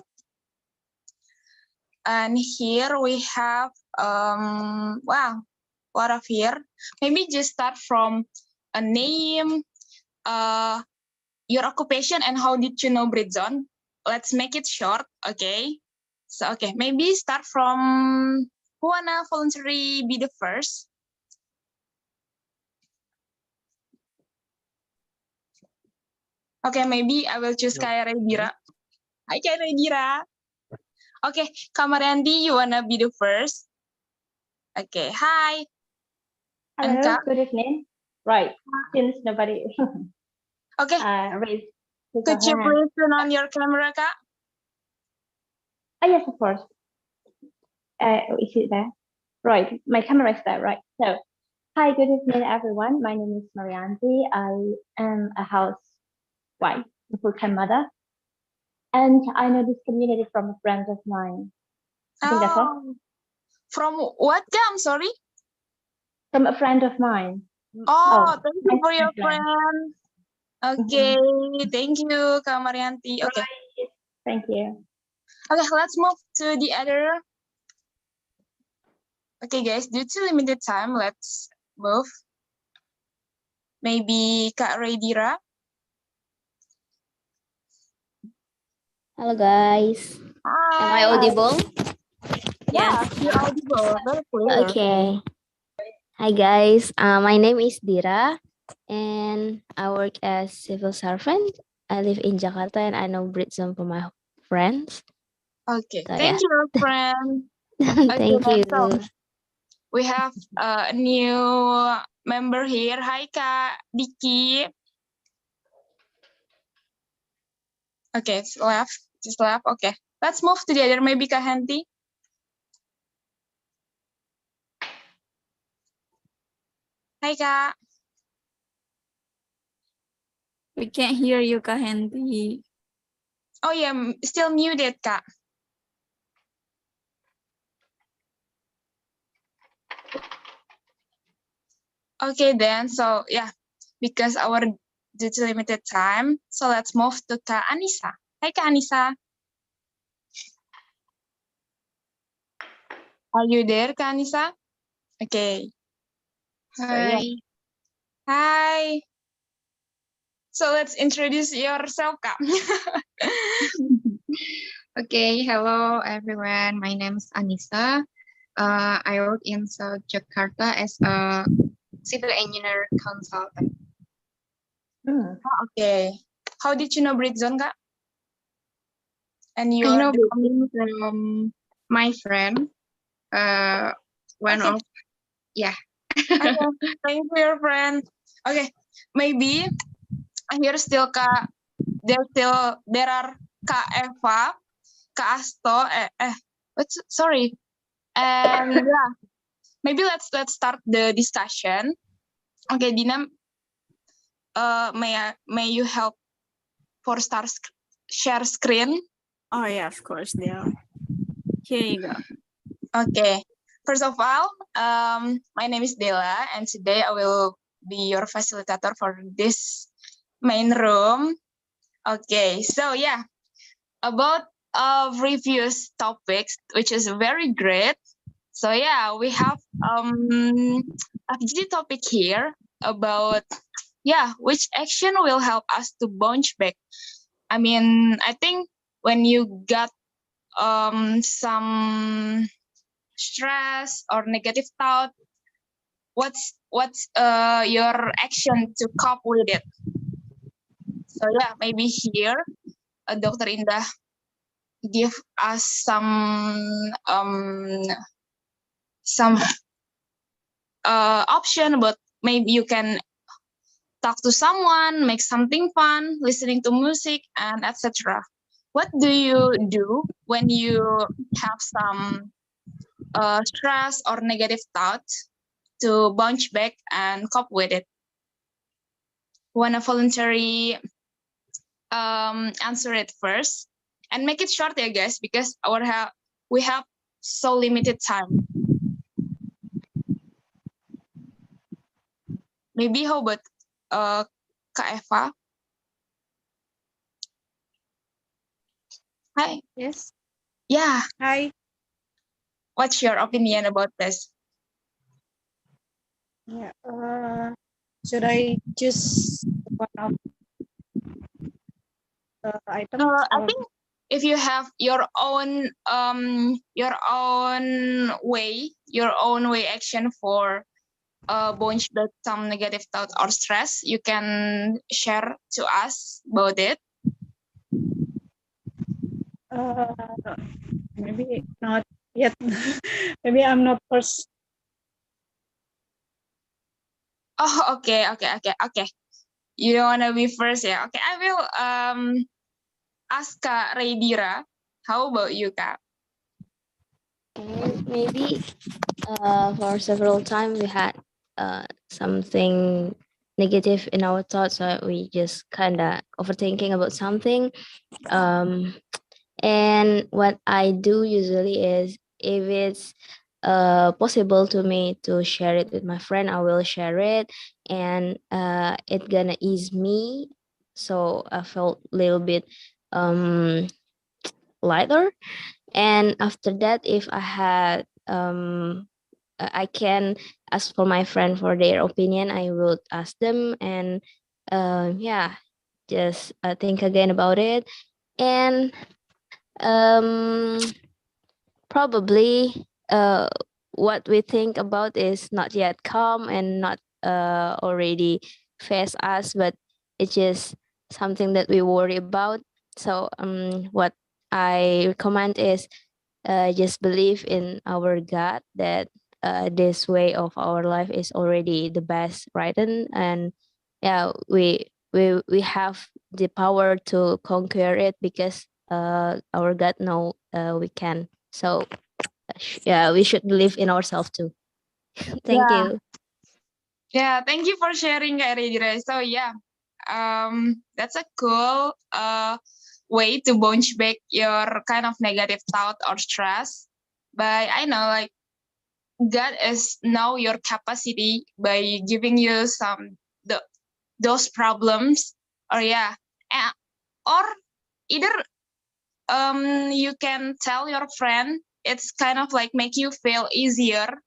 And here we have, wow, a lot of here. Maybe just start from a name, your occupation, and how did you know Britzone? Let's make it short, okay? So, okay, maybe start from who wanna voluntarily be the first? Okay, maybe I will choose Kak Redira. Hi, Kak Redira. Okay, Kamarandi, you wanna be the first? Okay, hi. And Hello, Kak? good evening. Right, since nobody Okay, raised could you hand. please turn on your camera, Kak? Oh, yes, of course. Is it there? Right, my camera is there, right? So, hi, good evening, everyone. My name is Marianti. I am a housewife, a full-time mother. And I know this community from a friend of mine. I think that's all. Oh, from what, Kak? I'm sorry. From a friend of mine. Oh, thank you my for your friend. friend. Okay, thank you, Kak Marianti. Okay. Right. Thank you. Okay, let's move to the other. Okay, guys, due to limited time, let's move. Maybe Kak Redira. Hello guys. Hi. Am I audible? Yeah, you're audible. Very clear. Okay. Hi guys. My name is Dira and I work as civil servant. I live in Jakarta and I know Britzone from my friends. Okay, So, thank yeah. you, friend. Thank Okay, you. so we have a new member here. Hi, Kak Diki. Okay, it's left. Just left. Okay, let's move to the other. Maybe Kak Henti. Hi, Kak. We can't hear you, Kak Henti. Oh yeah, still muted, Kak. Okay then, so yeah, because our due to limited time, so let's move to Kak Anissa. Hi, Kak Anissa. Are you there, Kak Anissa? Okay. So, yeah. Hi. So let's introduce yourself, Kak. Okay, hello everyone. My name is Anissa. I work in South Jakarta as a civil engineer consultant. Okay. How did you know Britzone, Kak? And you I are know the from my friend. One Okay. of, yeah. Okay. Thank you, your friend. Okay, maybe here still Kak. There are Kak Eva, Kak Asto. Sorry. And yeah, maybe let's start the discussion. Okay, Dina. May you help for share screen? Oh yeah, of course they are. Here you go. Okay. First of all, My name is Dela, and today I will be your facilitator for this main room. Okay, so yeah, about previous topics, which is very great. So yeah, we have a GD topic here about which action will help us to bounce back. I mean, I think when you got some stress or negative thought, what's your action to cope with it? So yeah, maybe here Dr. Indah give us some option, but maybe you can talk to someone, make something fun, listening to music, and etc. What do you do when you have some stress or negative thoughts to bounce back and cope with it? Wanna voluntarily answer it first and make it short, yeah, guys, because we have so limited time. Maybe how about Kak Eva? Hi. Yes. Yeah. Hi. What's your opinion about this? Yeah. Should I choose one of the items? I think if you have your own way action for bounce back some negative thought or stress, you can share to us about it. Maybe not yet. Maybe I'm not first. Oh, okay. You don't wanna be first, yeah? Okay, I will ask Kak Raidira. How about you, Kak? Okay, maybe for several times we had something negative in our thoughts, so we just kind of overthinking about something. And what I do usually is, if it's possible to me to share it with my friend, I will share it, and it gonna ease me, so I felt a little bit lighter. And after that, if I had I can ask for my friend for their opinion, I would ask them, and just think again about it. And um probably what we think about is not yet calm and not already face us, but it's just something that we worry about. So what I recommend is just believe in our God, that this way of our life is already the best, right? And yeah, we have the power to conquer it, because our God know we can. So yeah, we should believe in ourselves too. Thank Yeah. you. Yeah, thank you for sharing, Kak Raidira. So yeah, that's a cool way to bounce back your kind of negative thought or stress. But I know, like, God is know your capacity by giving you those problems, or or either you can tell your friend. It's kind of like make you feel easier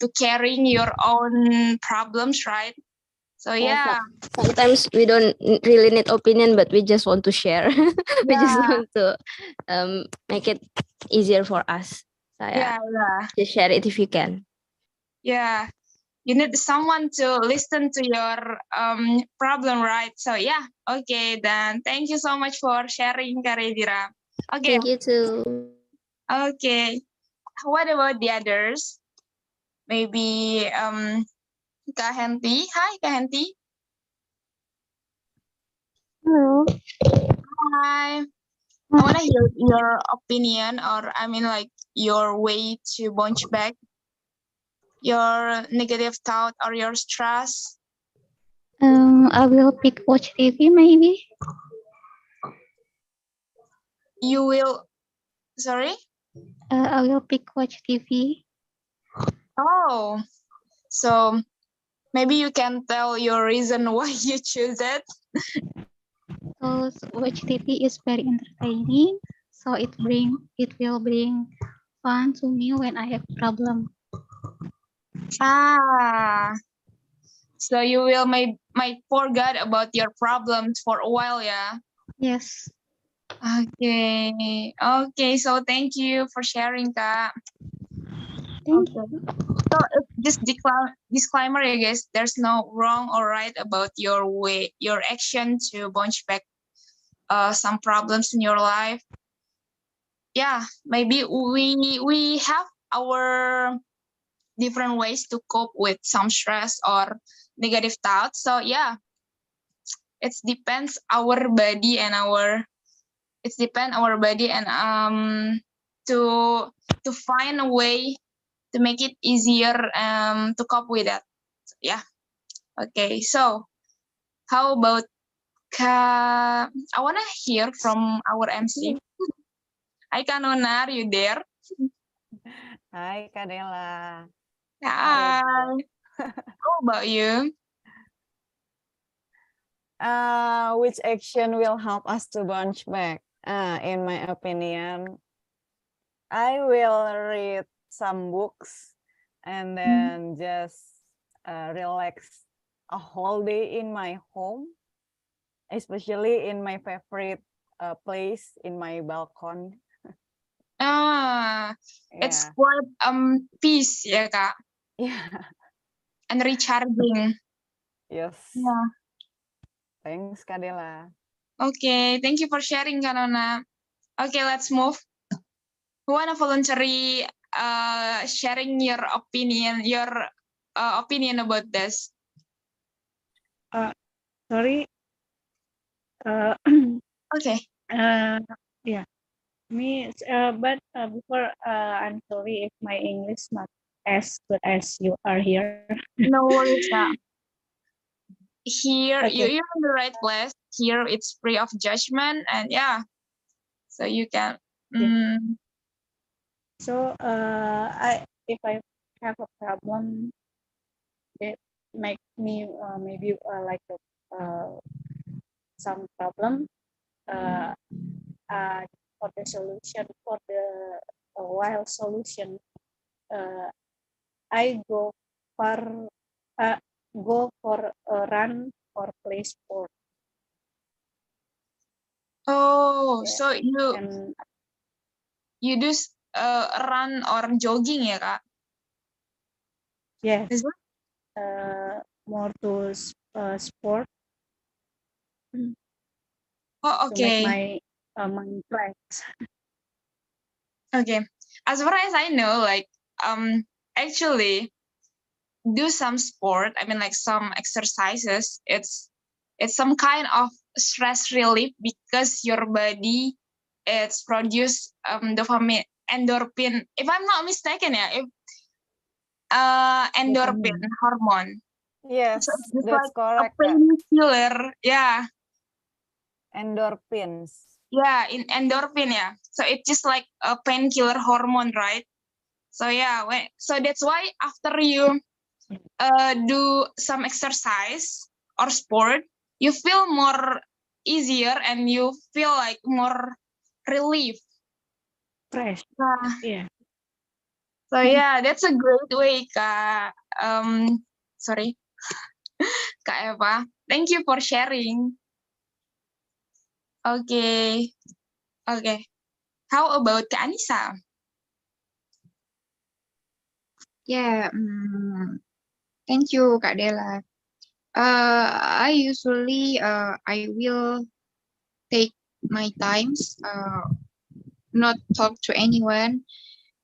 to carrying your own problems, right? So yeah. Sometimes we don't really need opinion, but we just want to share. We just Yeah. want to make it easier for us. So Yeah. just share it if you can. Yeah. You need someone to listen to your problem, right? So yeah. Okay, then thank you so much for sharing, Kak Raidira. Okay. Thank you too. Okay. What about the others? Maybe Kak Henti. Hi, Kak Henti. Hello. Hi. I want to hear your opinion, or I mean, like, your way to bounce back your negative thought or your stress. I will pick watch TV maybe. You will, sorry? I will pick watch TV. Oh, so maybe you can tell your reason why you choose it. Because watch TV is very entertaining, so it will bring fun to me when I have problem. Ah, so you will might forget about your problems for a while, yeah. Yes. Okay, okay. So thank you for sharing, Kak. Thank Okay. So just disclaimer, I guess there's no wrong or right about your action to bounce back some problems in your life. Yeah, maybe we have our different ways to cope with some stress or negative thoughts. So yeah, it depends our body and to find a way to make it easier to cope with that. Yeah. Okay. So how about I wanna hear from our MC. Hi Kanona, are you there? Hi, Kadela. Hi. How about you? Which action will help us to bounce back? In my opinion, I will read some books and then just relax a whole day in my home, especially in my favorite place in my balcony. It's Yeah. quite peace, ya Kak, Yeah. and recharging. Yes. Yeah. Thanks, Kadela. Okay, thank you for sharing, Kanona. Okay, let's move. Who wanna voluntarily sharing your opinion about this? Sorry. Okay. Yeah. But before, I'm sorry if my English not as good as you are here. No worries, Kak. Here, Okay. you're in the right place. Here, it's free of judgment, and yeah, so you can. So, if I have a problem, it make me maybe like some problem. For the solution, for the wild solution, I go for a run or play sport. Oh, Yeah. so And you do run or jogging, ya Kak? yes, Is it? more to sport Oh, to make okay. my mind relax. Okay. As far as I know, like actually do some sport. I mean, like some exercises. It's some kind of stress relief because your body it's produce dopamine, endorphin. If I'm not mistaken, yeah, if endorphin hormone. Yes, So it's just that's like a correct, Kak. painkiller. Yeah. Endorphins. Yeah, in endorphin, yeah. So it's just like a painkiller hormone, right? So yeah, so that's why after you do some exercise or sport, you feel more easier and you feel like more relief. Fresh. Yeah. So yeah, that's a great way, Kak. Sorry, Kak Eva. Thank you for sharing. Okay, okay. How about Kak Anissa? Yeah, thank you, Kak Dela. I usually I will take my times, not talk to anyone,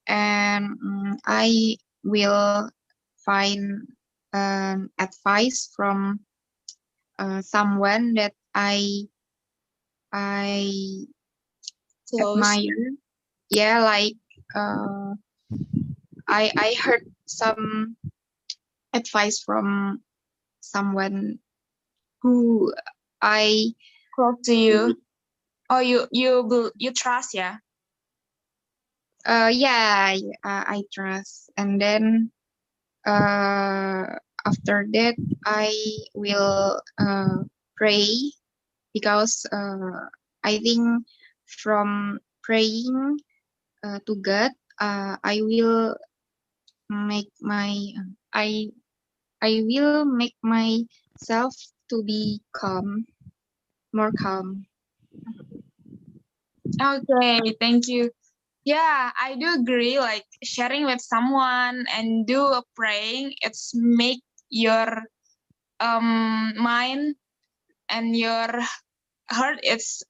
and I will find advice from someone that I Close. admire. Yeah, like I heard some advice from someone who I Close to you. Oh, you trust, yeah? yeah, I trust. And then After that, I will pray because I think from praying to God, I will make my I I will make myself to be calm, more calm. Okay, thank you. Yeah, I do agree. Like sharing with someone and do a praying, it's make your mind and your heart it's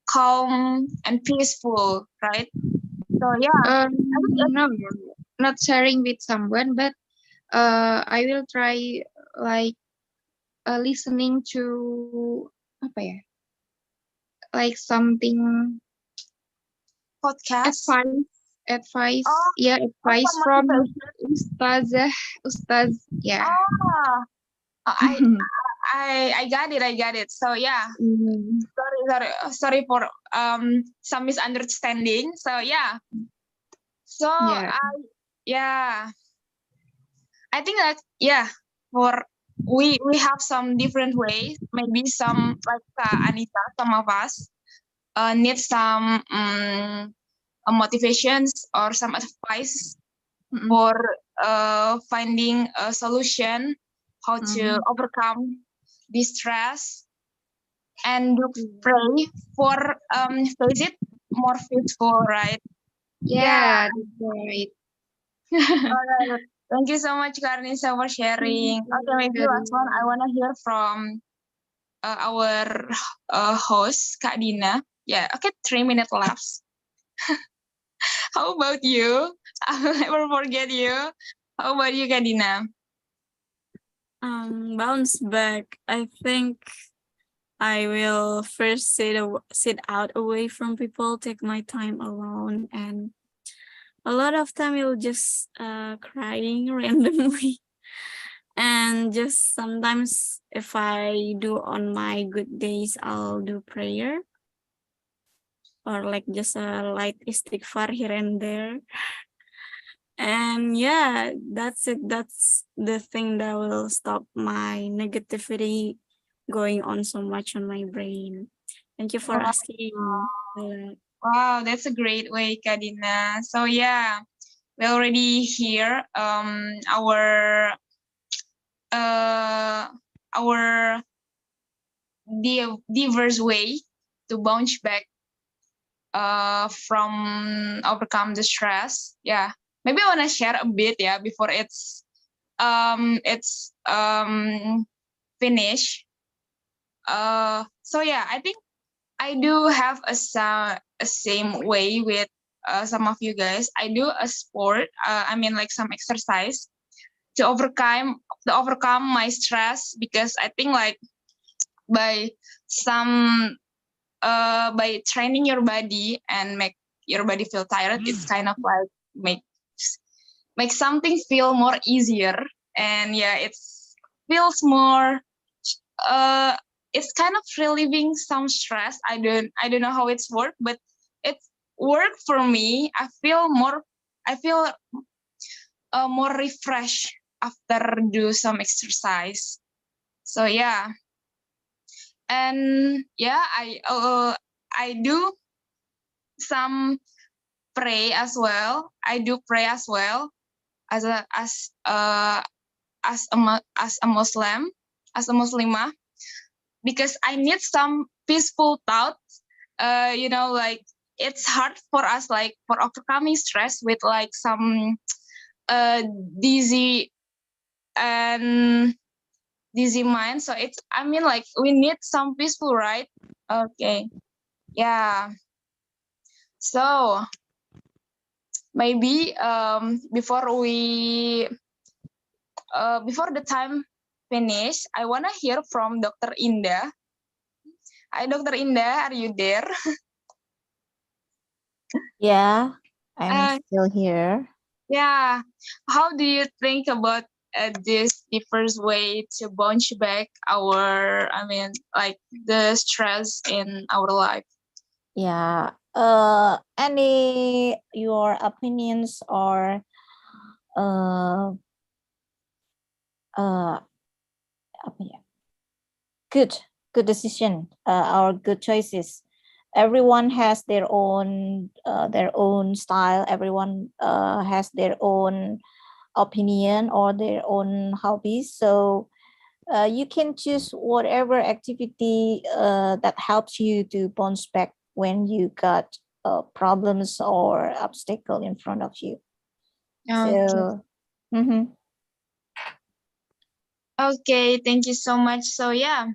calm and peaceful, right? So yeah, I think No, not sharing with someone, but I will try like listening to apa ya, like something podcast. advice, Oh, yeah, advice some from motivation. Ustaz, yeah. Ah, I got it. I got it. So yeah, Mm, sorry for some misunderstanding. So yeah. So yeah. yeah, I think that yeah, for we have some different ways. Maybe some like Anita, some of us need some motivations or some advice for finding a solution, how to overcome this stress, and do pray for face it more peaceful, right? Yeah. Yeah, that's right. All right. Thank you so much, Karnisa, for sharing. Okay, maybe last one. I want to hear from our host, Kak Dina. Yeah, okay, 3 minutes left. How about you? I will never forget you. How about you, Kak Dina? Bounce back. I think I will first sit out away from people, take my time alone, and a lot of time you'll just crying randomly. And just sometimes if I do on my good days, I'll do prayer or like just a light istighfar here and there. And yeah, that's it. That's the thing that will stop my negativity going on so much on my brain. Thank you for asking. Wow, that's a great way, Kak Dina. So yeah, we already hear our diverse way to bounce back from overcome the stress. Yeah, maybe I want to share a bit, yeah, before it's finished. So yeah, I think I do have a same way with some of you guys. I do a sport. I mean, like some exercise to overcome my stress, because I think like by some by training your body and make your body feel tired, it's kind of like make something feel more easier. And yeah, it feels more it's kind of relieving some stress. I don't know how it's work, but it's work for me. I feel more refreshed after do some exercise. So yeah, and yeah, I do some pray as well. I do pray as well as a Muslim, as a Muslimah, because I need some peaceful thoughts. Like it's hard for us, like for overcoming stress with like some dizzy and dizzy mind. So it's, I mean, like we need some peaceful, right? Okay, yeah. So maybe before the time finish, I wanna hear from Dr. Indah. Hi, Dr. Indah, are you there? Yeah, I'm Uh, still here. yeah. How do you think about this the first way to bounce back like the stress in our life? Yeah. Any your opinions or apa ya? Good decision, or good choices. Everyone has their own style. Everyone has their own opinion or their own hobbies. So you can choose whatever activity that helps you to bounce back when you got problems or obstacle in front of you. Okay. So, mhm. Okay, thank you so much. So yeah,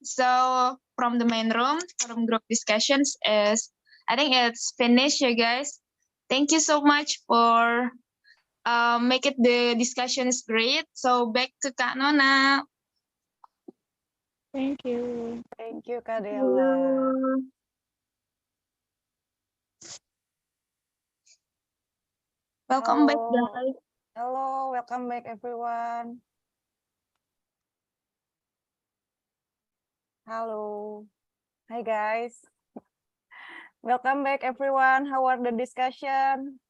so from the main room, from group discussions is, I think it's finished, you guys. Thank you so much for make it the discussions great. So back to Kak Nona. Thank you. Thank you, Kak Dela. Welcome back, Hello. guys. Hello, welcome back everyone. Hello. Hi guys. Welcome back everyone. How are the discussion?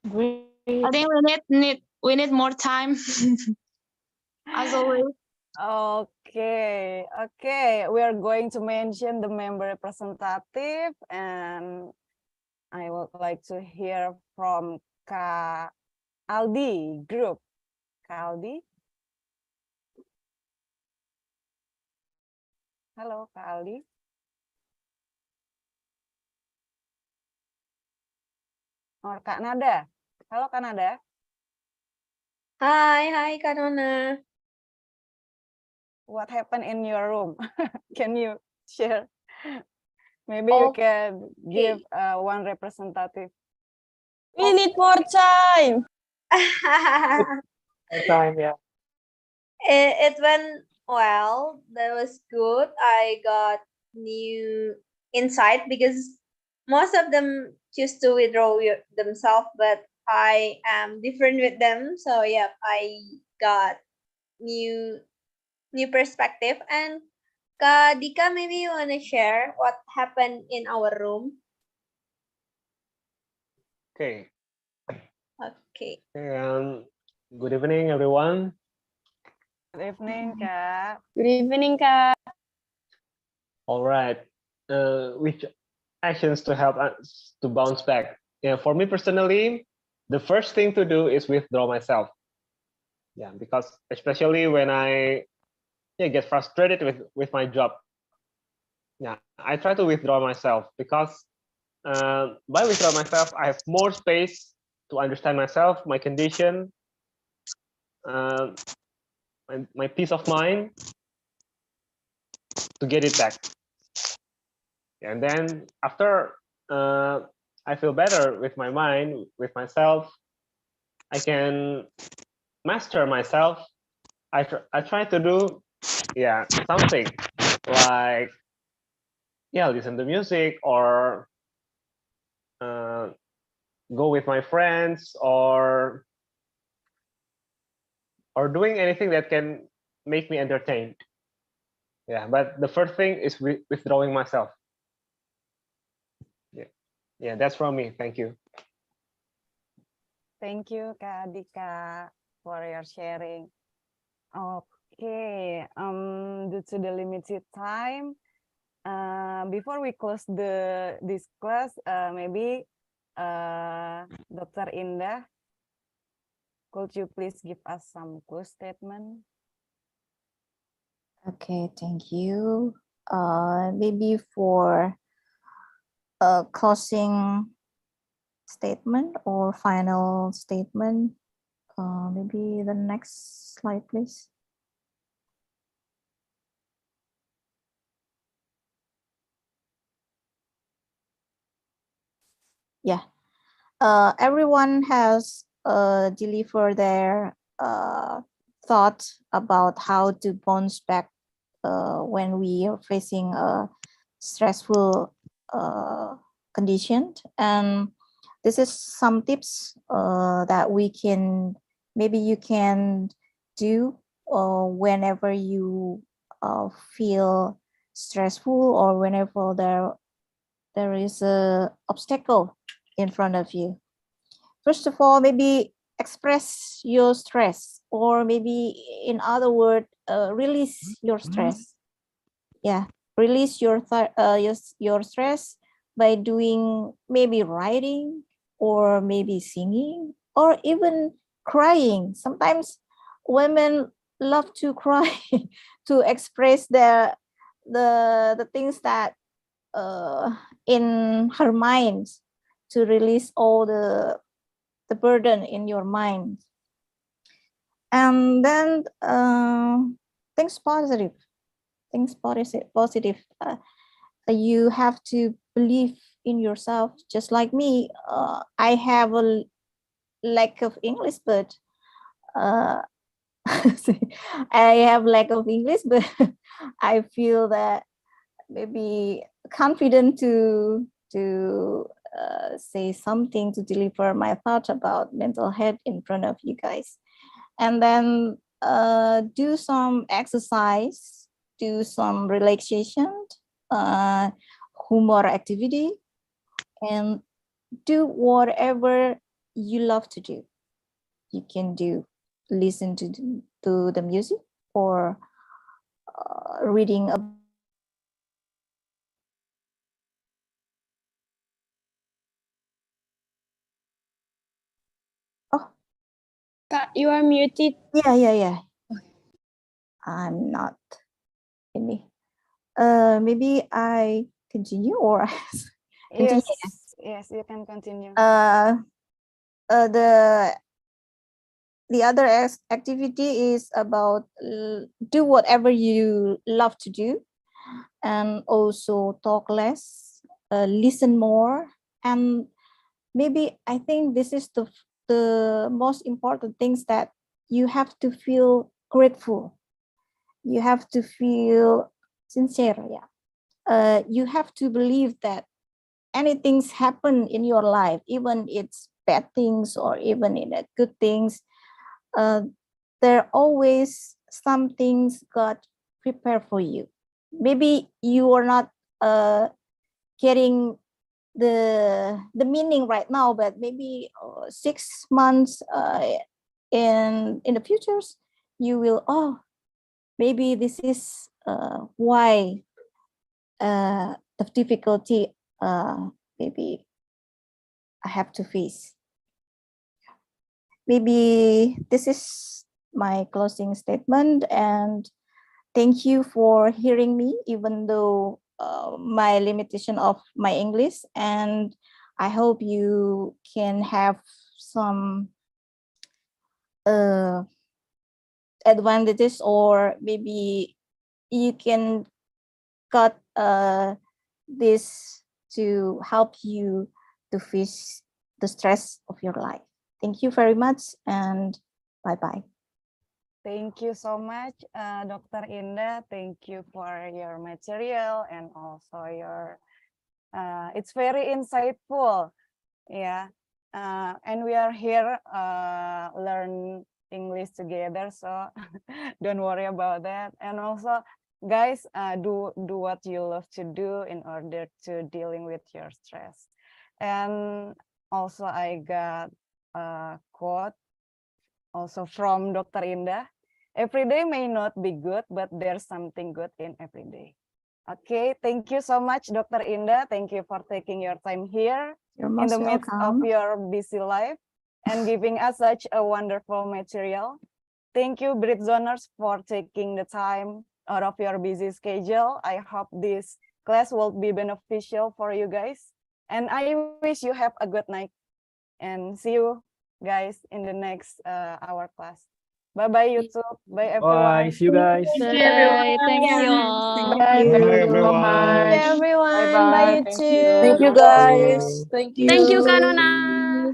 Great. I think we need more time. As always. Okay, okay. We are going to mention the member representative, and I would like to hear from Kak Aldi group. Kak Aldi. Halo, Kak Aldi. Or Kak Nada. Halo, Kak Nada. Hi, Kak Nona. What happened in your room? Can you share? Maybe you can give one representative. We need more time. Time, yeah. It went well. That was good. I got new insight because most of them choose to withdraw themselves, but I am different with them. So yeah, I got new perspective. And Kak Dika, maybe you wanna share what happened in our room? Okay. Okay. Good evening, everyone. Good evening, Kak. Good evening, Kak. All right. Which actions to help us to bounce back? Yeah, for me personally, the first thing to do is withdraw myself. Yeah, because especially when I get frustrated with my job. Yeah, I try to withdraw myself because by withdraw myself, I have more space to understand myself, my condition, my peace of mind to get it back. And then after I feel better with my mind, with myself, I can master myself. I try to do something like listen to music or go with my friends or doing anything that can make me entertained. Yeah, but the first thing is withdrawing myself. Yeah, that's from me. Thank you. Thank you, Kak Dika, for your sharing. Okay, due to the limited time, before we close this class, maybe Dr. Indah, could you please give us some close statement? Okay, thank you. Maybe for a closing statement or final statement, maybe the next slide, please. Yeah, everyone has delivered their thought about how to bounce back when we are facing a stressful condition. And this is some tips that we can, maybe you can do whenever you feel stressful or whenever there is a obstacle in front of you. First of all, maybe express your stress, or maybe in other words, release your stress. Yeah, release your stress by doing maybe writing, or maybe singing, or even crying. Sometimes women love to cry to express the things that in her mind, to release all the burden in your mind. And then things positive. You have to believe in yourself, just like me. I have a lack of English, but I have lack of English, but I feel that maybe confident to say something, to deliver my thoughts about mental health in front of you guys. And then do some exercise, do some relaxation, humor activity, and do whatever you love to do. You can do listen to the music, or reading a You are muted. Yeah. I'm not any. Maybe I continue, or continue. Yes, you can continue. The other activity is about do whatever you love to do, and also talk less, listen more, and maybe I think this is the most important things, that you have to feel grateful. You have to feel sincere. Yeah. You have to believe that anything's happen in your life, even it's bad things or even in a good things, there always some things God prepared for you. Maybe you are not getting the meaning right now, but maybe 6 months in the futures, you will, maybe this is why the difficulty maybe I have to face. Maybe this is my closing statement, and thank you for hearing me, even though my limitation of my English, and I hope you can have some advantages, or maybe you can got this to help you to face the stress of your life. Thank you very much, and bye-bye. Thank you so much, Dr. Indah. Thank you for your material, and also your, it's very insightful. Yeah. And we are here learn English together, so don't worry about that. And also, guys, do what you love to do in order to dealing with your stress. And also, I got a quote also from Dr. Indah. Every day may not be good, but there's something good in every day. Okay, thank you so much, Dr. Indah. Thank you for taking your time here in the midst of your busy life and giving us such a wonderful material. Thank you, Britzoners, for taking the time out of your busy schedule. I hope this class will be beneficial for you guys. And I wish you have a good night. And see you guys in the next our class. Bye-bye, YouTube. Bye, everyone. Bye. See you guys. Thank you, everyone. Thank you all. Bye. Thank you so everyone. much. Thank you, everyone. Bye-bye. Bye, Thank YouTube. you. Thank you, Thank guys. you. Thank Thank you, you. Kanona.